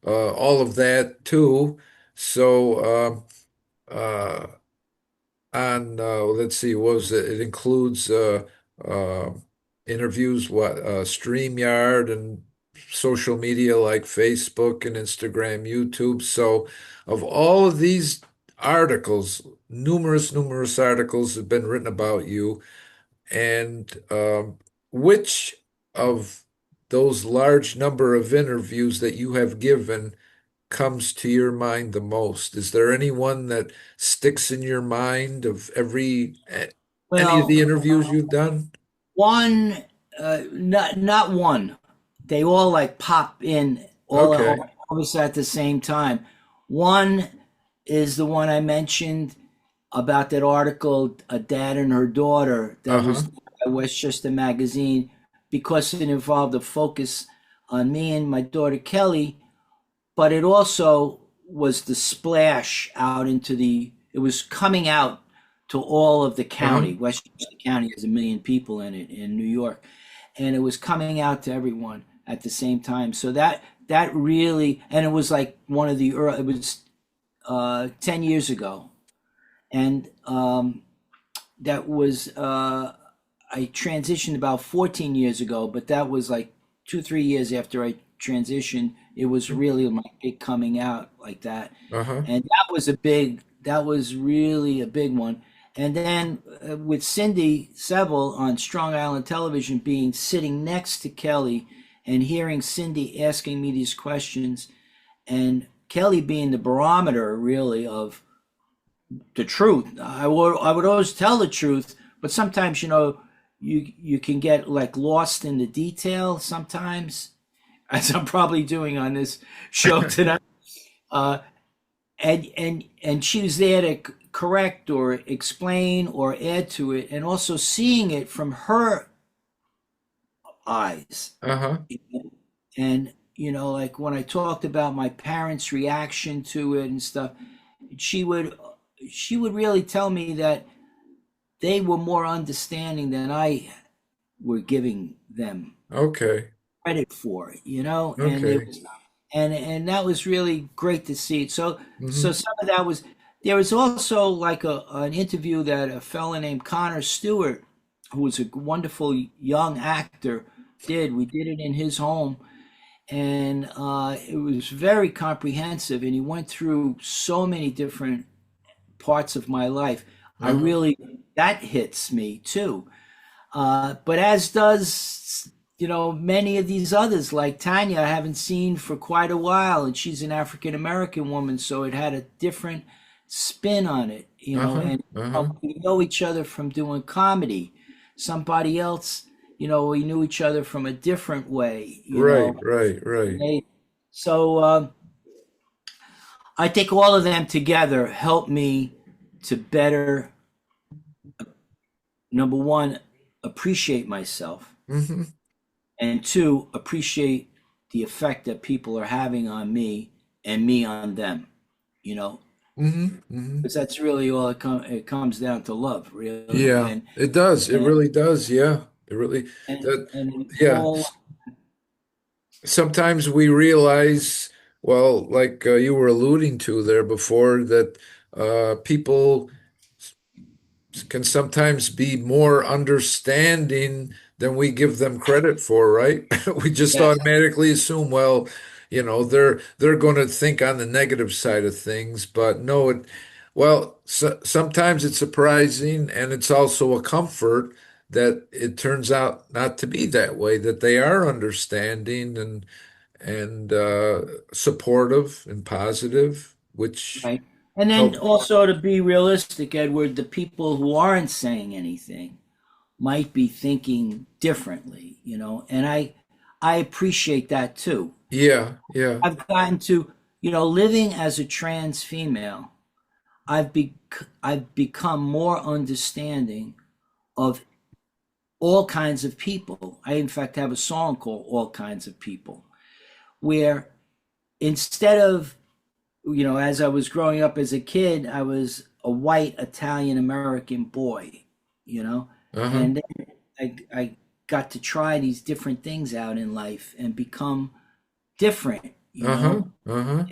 all of that too. So. Uh, on let's see, what was it? It includes uh, interviews, StreamYard and social media like Facebook and Instagram, YouTube. So, of all of these articles, numerous articles have been written about you, and which of those large number of interviews that you have given comes to your mind the most? Is there anyone that sticks in your mind of any of
well,
the interviews you've done?
one, not one. They all like pop in
Okay.
almost at the same time. One is the one I mentioned about that article, a dad and her daughter, that
Uh-huh.
was by Westchester Magazine, because it involved a focus on me and my daughter Kelly, but it also was the splash out into it was coming out to all of the
Uh-huh.
county. Westchester County has 1 million people in it in New York, and it was coming out to everyone at the same time. So that really, and it was like one of the early, it was 10 years ago, and that was I transitioned about 14 years ago, but that was like 2 3 years after I transitioned. It was really my big coming out like that,
Uh-huh.
and that was really a big one. And then with Cindy Seville on Strong Island Television, being sitting next to Kelly and hearing Cindy asking me these questions, and Kelly being the barometer really of the truth. I would always tell the truth, but sometimes you can get like lost in the detail sometimes, as I'm probably doing on this show tonight. Uh, and she was there to correct or explain or add to it, and also seeing it from her eyes.
Uh-huh.
And like when I talked about my parents' reaction to it and stuff, she would she would really tell me that they were more understanding than I were giving them
Okay.
credit for it, and it
Okay.
was and that was really great to see. So
Hmm.
some of that was there was also like an interview that a fella named Connor Stewart, who was a wonderful young actor, did. We did it in his home, and it was very comprehensive, and he went through so many different parts of my life. I
Uh-huh.
really, that hits me too. But as does, many of these others, like Tanya, I haven't seen for quite a while, and she's an African American woman, so it had a different spin on it,
Uh-huh.
and
Uh-huh.
we know each other from doing comedy. Somebody else, we knew each other from a different way,
Right, right,
and
right.
so I think all of them together help me to better, number one, appreciate myself,
Mm-hmm.
and two, appreciate the effect that people are having on me and me on them, you know,
Mm-hmm. Mm-hmm.
because that's really all it comes down to love, really.
Yeah, it does. It
And
really does. Yeah. It really that
and
yeah.
all
Sometimes we realize, well, like you were alluding to there before, that people can sometimes be more understanding than we give them credit for, right? We just
yes,
automatically assume, well, they're going to think on the negative side of things, but no, well, sometimes it's surprising, and it's also a comfort that it turns out not to be that way, that they are understanding and supportive and positive, which
right. And then
help.
also to be realistic, Edward, the people who aren't saying anything might be thinking differently, and I appreciate that too.
Yeah, yeah.
I've gotten to, living as a trans female, I've become more understanding of all kinds of people. I in fact have a song called All Kinds of People, where instead of, as I was growing up as a kid, I was a white Italian American boy, you know,
Uh-huh.
and then I got to try these different things out in life and become different,
Uh-huh. Uh-huh.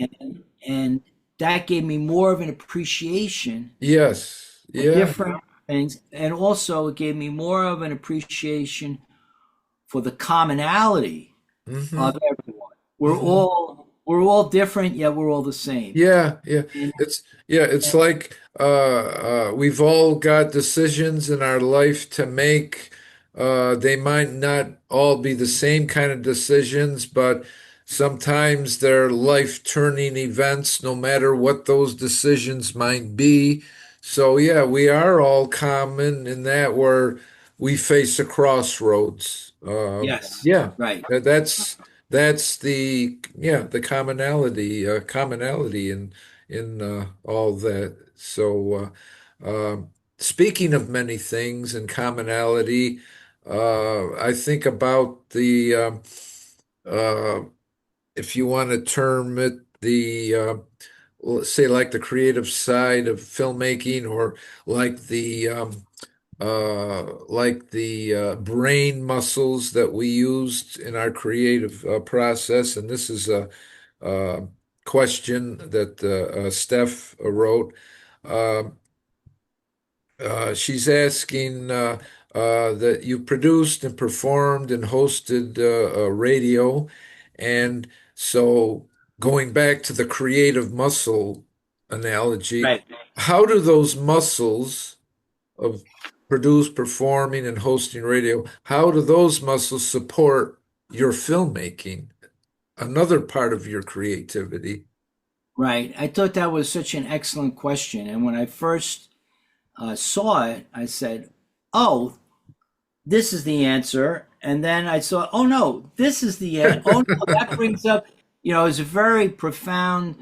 and that gave me more of an appreciation
Yes.
for
Yeah.
different things, and also it gave me more of an appreciation for the commonality
Mm-hmm.
of everyone. we're
Mm-hmm.
all we're all different, yet we're all the same.
Yeah, yeah.
And,
It's like we've all got decisions in our life to make. They might not all be the same kind of decisions, but sometimes they're life-turning events, no matter what those decisions might be. So yeah, we are all common in that where we face a crossroads.
yes,
Yeah,
right,
that's the commonality in all that. So speaking of many things and commonality, I think about the uh, if you want to term it the let's say like the creative side of filmmaking, or like the brain muscles that we used in our creative process. And this is a question that Steph wrote. Um she's asking that you produced and performed and hosted radio. And so, going back to the creative muscle analogy,
right,
how do those muscles of performing, and hosting radio, how do those muscles support your filmmaking? Another part of your creativity.
right. I thought that was such an excellent question, and when I first saw it, I said, "Oh, this is the answer." And then I saw, "Oh no, this is the answer." Oh no, that brings up, it's a very profound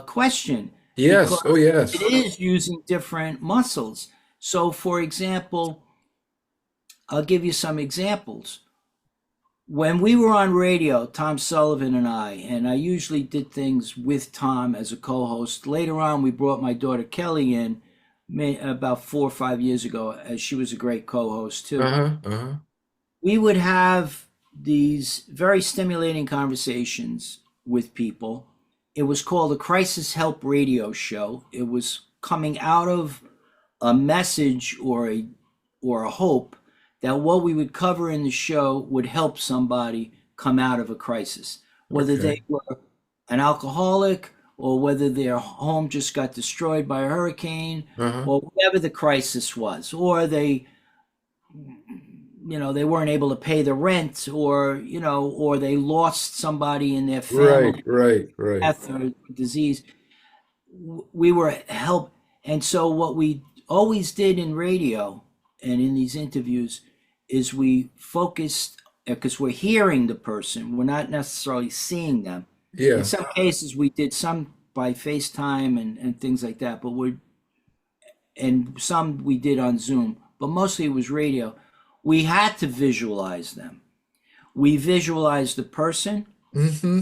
question, because
Yes. Oh,
it
yes.
is using different muscles. So, for example, I'll give you some examples. When we were on radio, Tom Sullivan and I usually did things with Tom as a co-host. Later on, we brought my daughter Kelly in about 4 or 5 years ago, as she was a great co-host too.
Uh-huh. Uh-huh.
We would have these very stimulating conversations with people. It was called a crisis help radio show. It was coming out of a message or a hope that what we would cover in the show would help somebody come out of a crisis, whether they
Okay.
were an alcoholic or whether their home just got destroyed by a hurricane,
Uh-huh.
or whatever the crisis was, or they, they weren't able to pay the rent, or they lost somebody in their
Right,
family,
right, right.
death or disease. We were help. And so what we always did in radio and in these interviews is we focused, because we're hearing the person, we're not necessarily seeing them. In
Yeah.
some cases we did some by FaceTime and things like that, and some we did on Zoom, but mostly it was radio. We had to visualize them. We visualized the person.
Mm-hmm.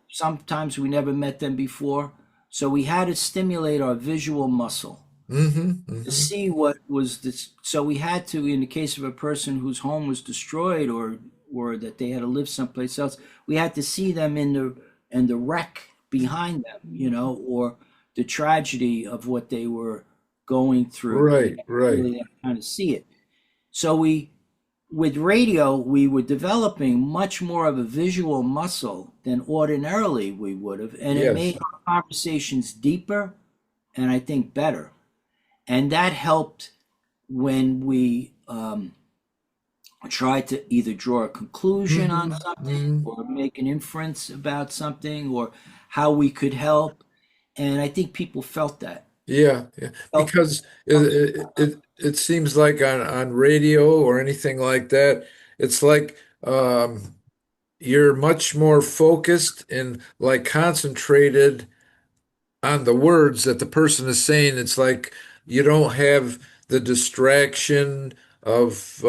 Sometimes we never met them before. So we had to stimulate our visual muscle
Mm-hmm.
to
Mm-hmm.
see what was this. So we had to, in the case of a person whose home was destroyed, or that they had to live someplace else, we had to see them in the wreck behind them, or the tragedy of what they were going through. We
Right,
had to
right.
really kind of see it. So with radio, we were developing much more of a visual muscle than ordinarily we would have, and it
Yes.
made our conversations deeper and I think better. And that helped when we tried to either draw a conclusion on
Mm-hmm.
something
Mm-hmm.
or make an inference about something or how we could help. And I think people felt that.
Yeah, yeah.
Felt,
Because it seems like on radio or anything like that, it's like you're much more focused and like concentrated on the words that the person is saying. It's like you don't have the distraction of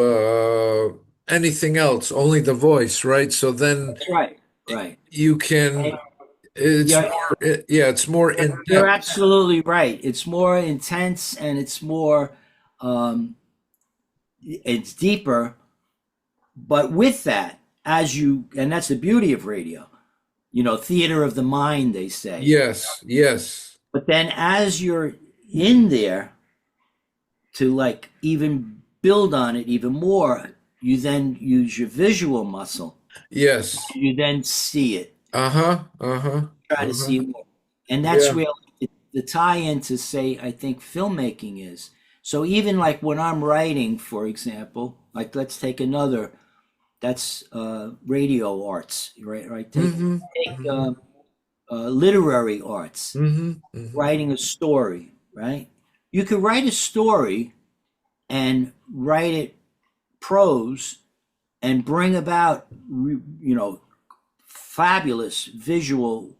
anything else, only the voice, right? So then
that's right, right.
you
And
can, it's
yeah,
more, yeah, it's more in
you're
depth.
absolutely right. It's more intense and um, it's deeper. But with that, and that's the beauty of radio, theater of the mind, they say.
Yes, yes,
But then as you're in there to like even build on it even more, you then use your visual muscle.
yes.
You then see it,
Uh-huh, uh-huh,
try to
uh-huh.
see more. And that's
Yeah,
really the tie-in to say, I think filmmaking is. So even like when I'm writing, for example, like let's take another, that's radio arts, right? Right.
mm-hmm,
Take
mm-hmm,
literary arts,
mm-hmm, mm-hmm.
writing a story, right? You could write a story and write it prose and bring about, fabulous visual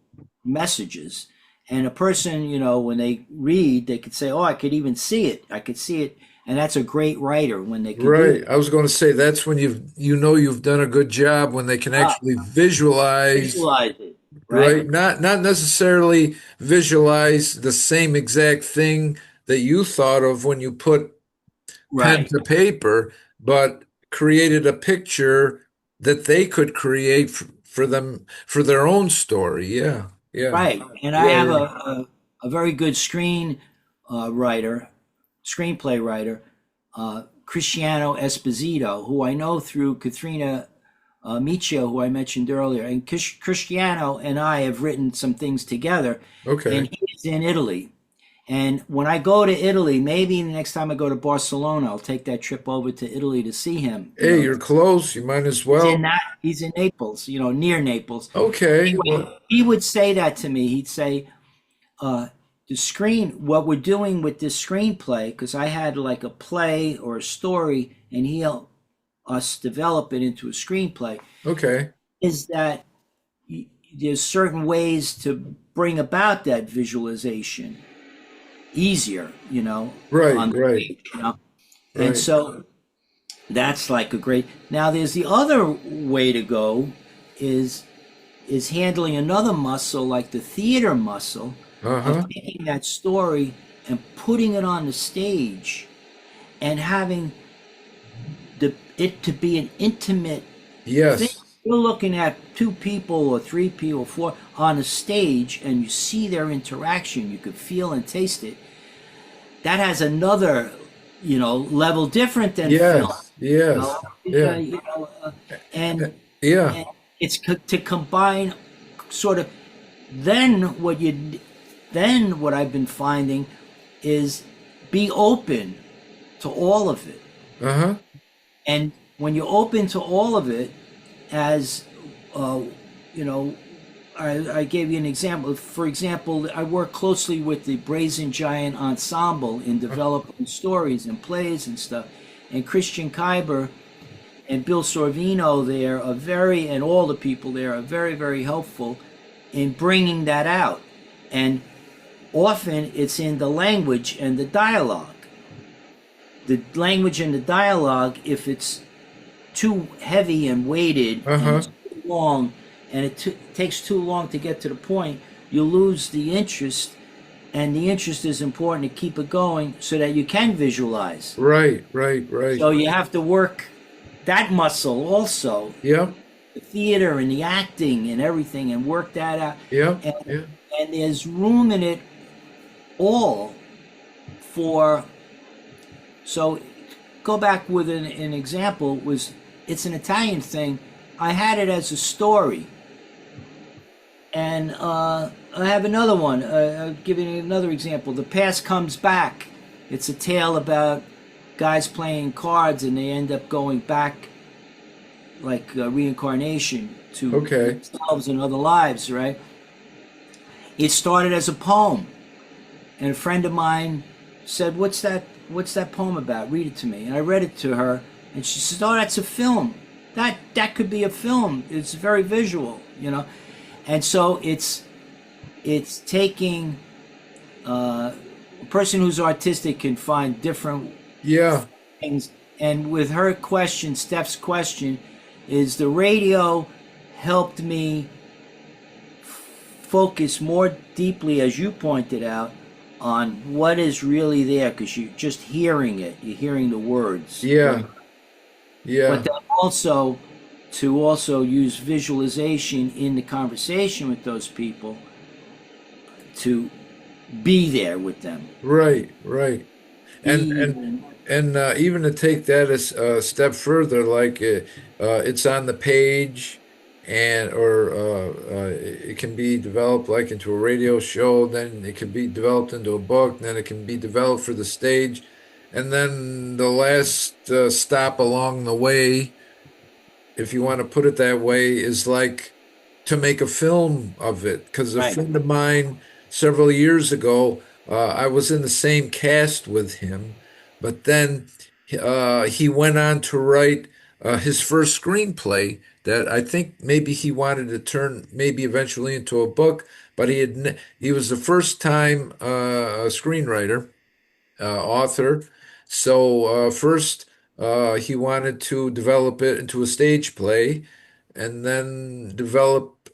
messages. And a person, when they read, they could say, "Oh, I could even see it. I could see it." And that's a great writer when they can do
Right.
that.
I was going to say that's when you've done a good job when they can
Ah,
actually visualize,
visualize it, right?
right? Not necessarily visualize the same exact thing that you thought of when you put pen
Right.
to paper, but created a picture that they could create for them for their own story. Yeah. Yeah.
Right. And I
Yeah.
have
Yeah.
a very good writer, screenplay writer, Cristiano Esposito, who I know through Katrina Michio, who I mentioned earlier. And Cristiano and I have written some things together,
Okay.
and he's in Italy. And when I go to Italy, maybe the next time I go to Barcelona, I'll take that trip over to Italy to see him.
Hey, you're close. You might as
He's in
well.
that. He's in Naples, near Naples.
Okay. Well,
He would say that to me. He'd say, what we're doing with this screenplay, because I had like a play or a story, and he helped us develop it into a screenplay,
okay.
is that there's certain ways to bring about that visualization easier,
Right,
on the
right,
page. And
right.
so that's like a great. Now there's the other way to go is handling another muscle like the theater muscle
Uh-huh.
of taking that story and putting it on the stage and having it to be an intimate thing.
Yes.
You're looking at two people or three people or four on a stage and you see their interaction. You could feel and taste it. That has another, level different than film.
Yes. Yes. Yeah.
And
Yeah.
and it's to combine sort of Then what I've been finding is be open to all of it.
Uh-huh.
And when you're open to all of it, as uh, you know, I gave you an example. For example, I work closely with the Brazen Giant Ensemble in developing stories and plays and stuff. And Christian Kyber and Bill Sorvino there are and all the people there are very, very helpful in bringing that out. And often it's in the language and the dialogue. The language and the dialogue, if it's too heavy and weighted and
Uh-huh.
it's too long and it takes too long to get to the point, you lose the interest. And the interest is important to keep it going so that you can visualize.
Right, right, right.
So you have to work that muscle also,
Yep,
the theater and the acting and everything, and work that out.
yep,
And,
yeah.
and there's room in it all for. So go back with an example was it's an Italian thing. I had it as a story. And I have another one. I'll give you another example. The Past Comes Back. It's a tale about guys playing cards and they end up going back, like reincarnation, to
Okay.
themselves and other lives, right? It started as a poem. And a friend of mine said, What's that poem about? Read it to me. And I read it to her. And she said, Oh, that's a film. That could be a film. It's very visual. And so it's taking a person who's artistic can find different
Yeah,
things. And with her question, Steph's question, is the radio helped me focus more deeply, as you pointed out, on what is really there, because you're just hearing it. You're hearing the words.
yeah, yeah.
But then also to use visualization in the conversation with those people to be there with them.
Right, right. And
Be,
even to take that a step further, like it's on the page, and or it can be developed like into a radio show. Then it can be developed into a book. Then it can be developed for the stage, and then the last stop along the way, if you want to put it that way, is like to make a film of it. Because a
right,
friend of mine several years ago, I was in the same cast with him, but then he went on to write his first screenplay that I think maybe he wanted to turn maybe eventually into a book, but he was the first time a screenwriter author. So first, he wanted to develop it into a stage play, and then develop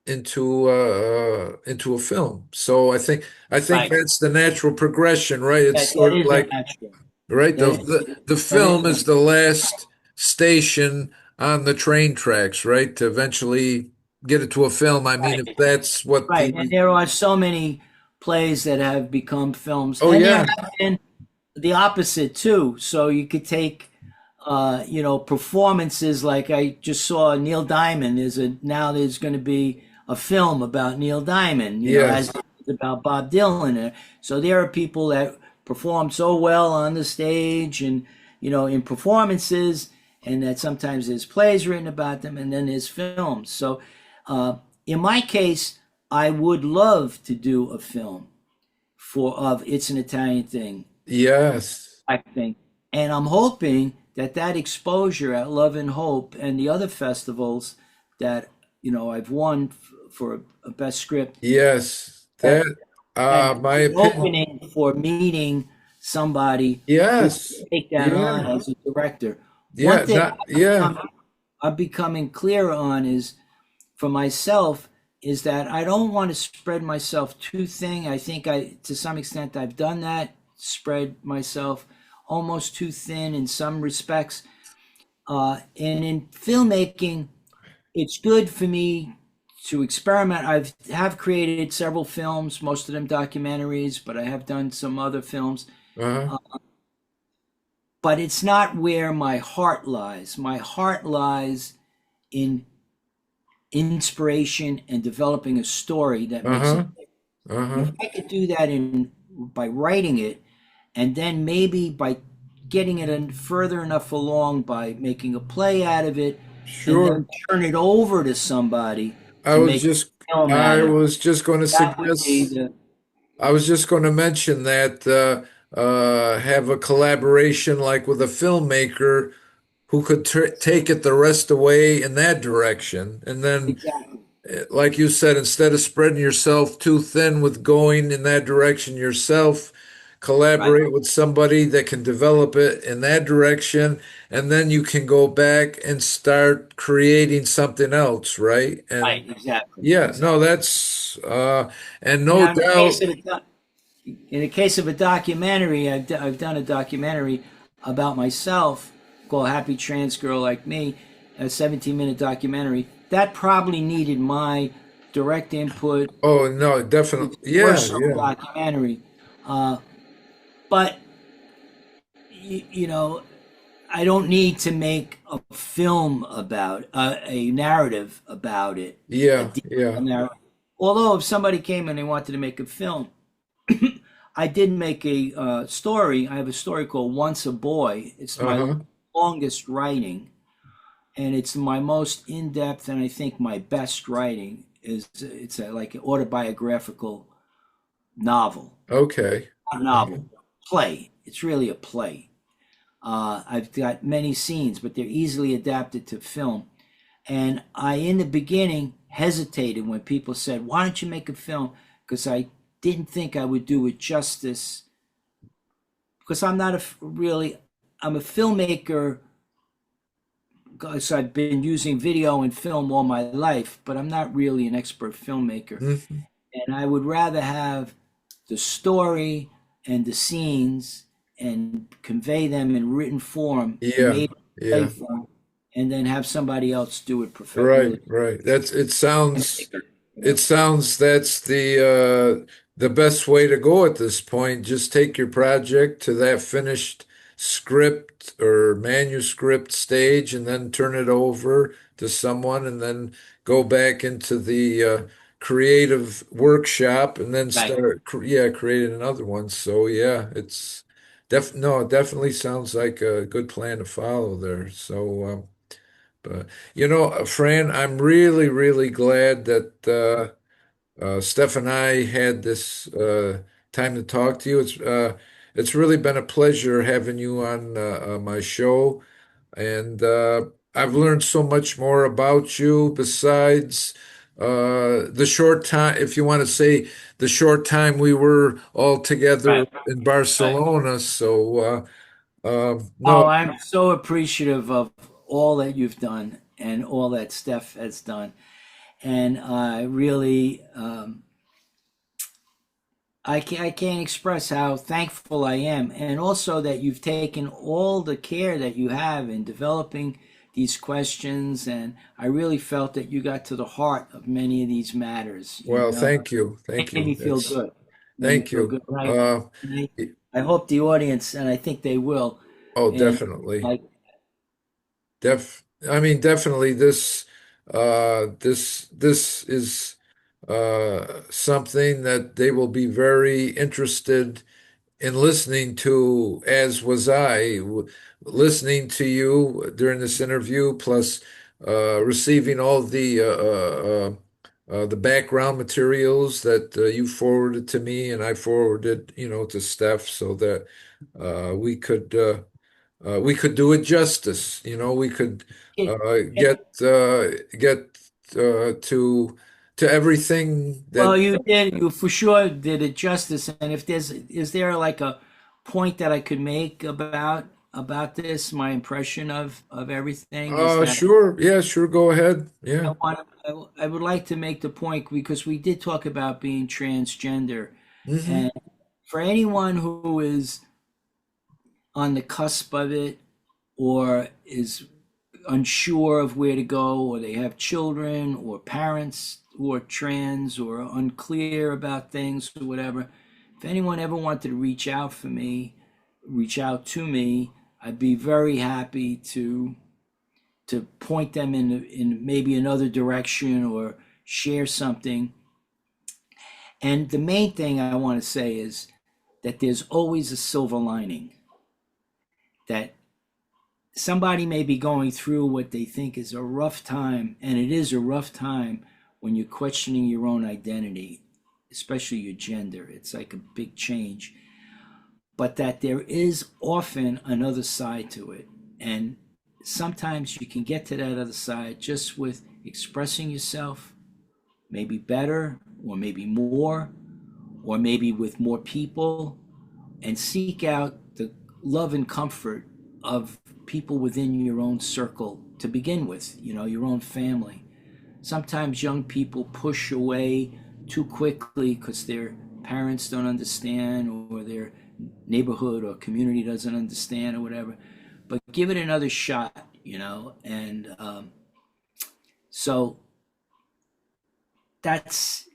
into a film. So I think
right.
that's the natural progression, right? It's
That
sort of
is the
like
natural.
right.
That
The
that is
film is the last station on the train tracks, right? To eventually get it to a film. I mean, if
right,
that's what
right. And
the
there are so many plays that have become films,
oh
and there
yeah,
have been the opposite too. So you could take, performances like I just saw Neil Diamond. There's going to be a film about Neil Diamond. As
yes,
about Bob Dylan. So there are people that perform so well on the stage and in performances, and that sometimes there's plays written about them, and then there's films. So in my case, I would love to do a film of It's an Italian Thing.
yes.
I think. And I'm hoping that exposure at Love and Hope and the other festivals that I've won for a best script,
Yes,
that
that
that
my
the
opinion.
opening for meeting somebody who
Yes,
can take that on
yeah,
as a director. One
yeah,
thing
not yeah,
I'm becoming clear on is for myself is that I don't want to spread myself too thin. I think to some extent I've done that, spread myself almost too thin in some respects. And in filmmaking, it's good for me to experiment. Have created several films, most of them documentaries, but I have done some other films.
uh-huh.
But it's not where my heart lies. My heart lies in inspiration and developing a story that makes it.
Uh-huh.
And
Uh-huh.
if I could do that in by writing it, and then maybe by getting it in further enough along by making a play out of it, and
Sure.
then turn it over to somebody
I
to
was
make
just
a film out
I
of it.
was just going to
That would be
suggest
the
I was just going to mention that have a collaboration like with a filmmaker who could take it the rest away in that direction. And then,
exactly
like you said, instead of spreading yourself too thin with going in that direction yourself,
right.
collaborate with somebody that can develop it in that direction. And then you can go back and start creating something else, right? And
Right, exactly,
yeah,
exactly.
no, that's, and no
Now, in the case
doubt.
of in the case of a documentary, I've done a documentary about myself called Happy Trans Girl Like Me, a 17-minute documentary. That probably needed my direct input.
Oh, no,
It's
definitely.
a
Yeah,
personal
yeah,
documentary. Uh, but, you know, I don't need to make a film about a narrative about it, a
yeah,
detailed
yeah.
narrative. Although if somebody came and they wanted to make a film, I did make a story. I have a story called Once a Boy. It's my
Uh-huh.
longest writing, and it's my most in-depth and I think my best writing. It's like an autobiographical novel,
Okay.
not
Uh-huh.
novel, play. It's really a play. I've got many scenes, but they're easily adapted to film. And I, in the beginning, hesitated when people said, "Why don't you make a film?" Because I didn't think I would do it justice. Because I'm not a really, I'm a filmmaker. Because I've been using video and film all my life, but I'm not really an expert filmmaker.
Mhm.
And I would rather have the story and the scenes and convey them in written form,
Yeah,
made in play
yeah.
form, and then have somebody else do it
Right,
really.
right. It sounds that's the best way to go at this point. Just take your project to that finished script or manuscript stage and then turn it over to someone and then go back into the creative workshop and then
Right.
start creating another one. So yeah, it definitely sounds like a good plan to follow there. So but Fran, I'm really, really glad that Steph and I had this time to talk to you. It's really been a pleasure having you on my show, and I've learned so much more about you besides the short time, if you want to say the short time we were all together
Right.
in
Right.
Barcelona. So no,
Oh, I'm so appreciative of all that you've done and all that Steph has done. And I really, I can't express how thankful I am. And also that you've taken all the care that you have in developing these questions. And I really felt that you got to the heart of many of these matters.
well,
And
thank you,
it
thank
made me
you.
feel
That's
good. It made me
Thank
feel
you.
good. I hope the audience, and I think they will,
Oh,
and
definitely.
like,
I mean, definitely this is something that they will be very interested in listening to, as was listening to you during this interview, plus receiving all the background materials that you forwarded to me and I forwarded, to Steph, so that uh, we could uh, we could do it justice. We could
it,
get to everything
well,
that.
you for sure did it justice. And if is there like a point that I could make about this? My impression of everything is that
Sure, yeah, sure, go ahead. Yeah.
I would like to make the point because we did talk about being transgender,
Hmm.
and for anyone who is on the cusp of it or is unsure of where to go, or they have children or parents who are trans or unclear about things or whatever, if anyone ever wanted to reach out to me, I'd be very happy to point them in maybe another direction or share something. And the main thing I want to say is that there's always a silver lining, that somebody may be going through what they think is a rough time, and it is a rough time when you're questioning your own identity, especially your gender. It's like a big change, but that there is often another side to it. And sometimes you can get to that other side just with expressing yourself, maybe better, or maybe more, or maybe with more people, and seek out the love and comfort of people within your own circle to begin with, your own family. Sometimes young people push away too quickly because their parents don't understand, or their neighborhood or community doesn't understand, or whatever. But give it another shot, and so that's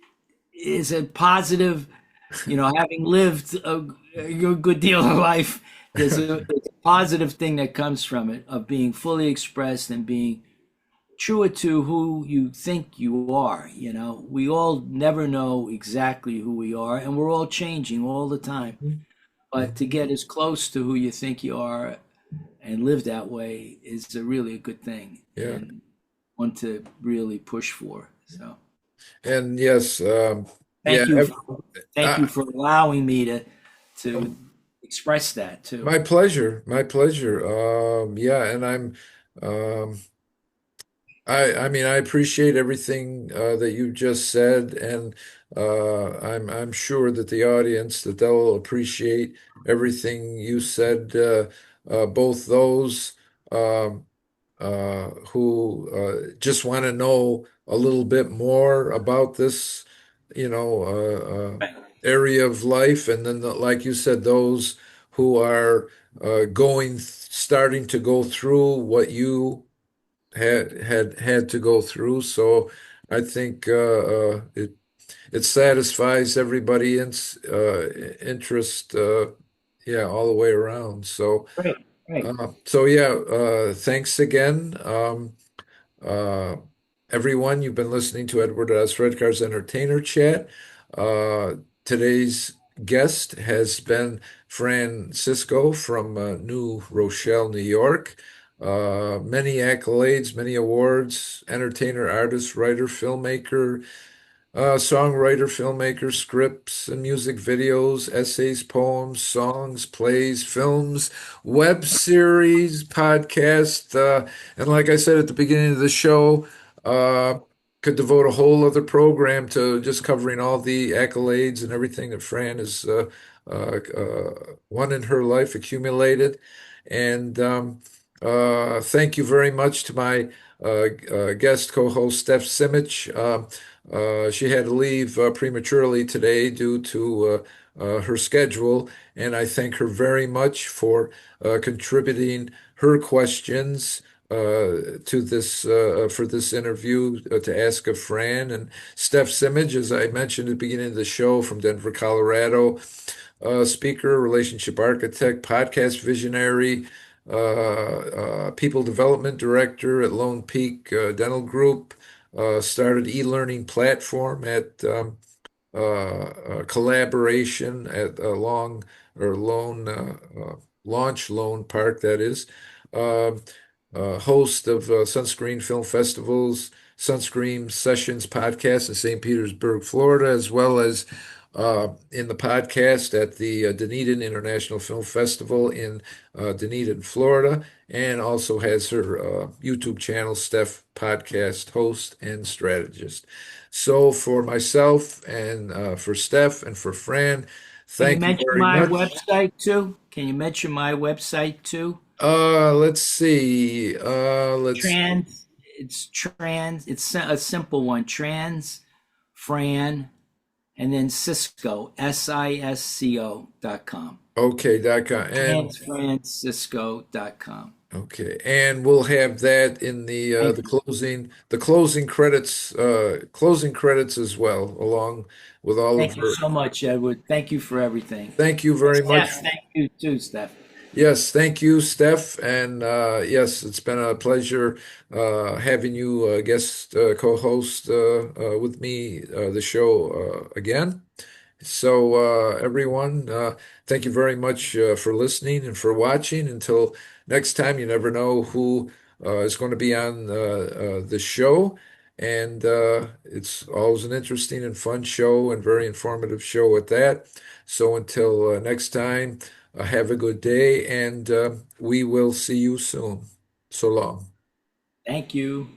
is a positive, having lived a good deal of life. There's a positive thing that comes from it, of being fully expressed and being truer to who you think you are. We all never know exactly who we are, and we're all changing all the time. But to get as close to who you think you are and live that way is really a good thing,
Yeah.
and one to really push for. So,
And yes, yeah,
thank you, thank you
uh,
for allowing me to express that too.
my pleasure, my pleasure. Yeah, and um, I mean, I appreciate everything that you just said, and I'm sure that the audience that they'll appreciate everything you said. Both those um, who just want to know a little bit more about this, area of life, and then, like you said, those who are starting to go through what you had to go through. So I think it satisfies everybody's interest, yeah, all the way around. So
Great, great.
yeah, thanks again, uh, everyone. You've been listening to Edward S. Redcar's Entertainer Chat. Uh, Today's guest has been Fran Sisco from New Rochelle, New York. Many accolades, many awards, entertainer, artist, writer, filmmaker, songwriter, filmmaker, scripts and music videos, essays, poems, songs, plays, films, web series, podcast, and like I said at the beginning of the show, uh, could devote a whole other program to just covering all the accolades and everything that Fran has won in her life, accumulated. And thank you very much to my guest co-host Steph Simich. She had to leave prematurely today due to her schedule, and I thank her very much for contributing her questions to this for this interview to ask of Fran. And Steph Simage, as I mentioned at the beginning of the show, from Denver, Colorado, speaker, relationship architect, podcast visionary, people development director at Lone Peak Dental Group, started e-learning platform at collaboration at Long or Lone Launch Lone Park, that is. Um Host of Sunscreen Film Festivals, Sunscreen Sessions podcast in St. Petersburg, Florida, as well as in the podcast at the Dunedin International Film Festival in Dunedin, Florida, and also has her YouTube channel, Steph Podcast Host and Strategist. So for myself and for Steph and for Fran,
Can you
thank you
mention
very
my
much.
website too? Can you mention my website too?
Let's see. Let's
Trans, it's a simple one. Trans, Fran, and then Cisco, Sisco.com.
Okay, .com. And
Transfrancisco.com.
okay, and we'll have that in
Thank
the
you.
closing credits as well, along with all of
Thank you
her.
so much, Edward. Thank you for everything.
Thank you
And
very much.
Steph, thank you too, Steph.
Yes, thank you, Steph. And yes, it's been a pleasure having you guest co-host with me the show again. So, everyone, thank you very much for listening and for watching. Until next time, you never know who is going to be on the show. And it's always an interesting and fun show and very informative show at that. So, until next time, have a good day and we will see you soon. So long.
Thank you.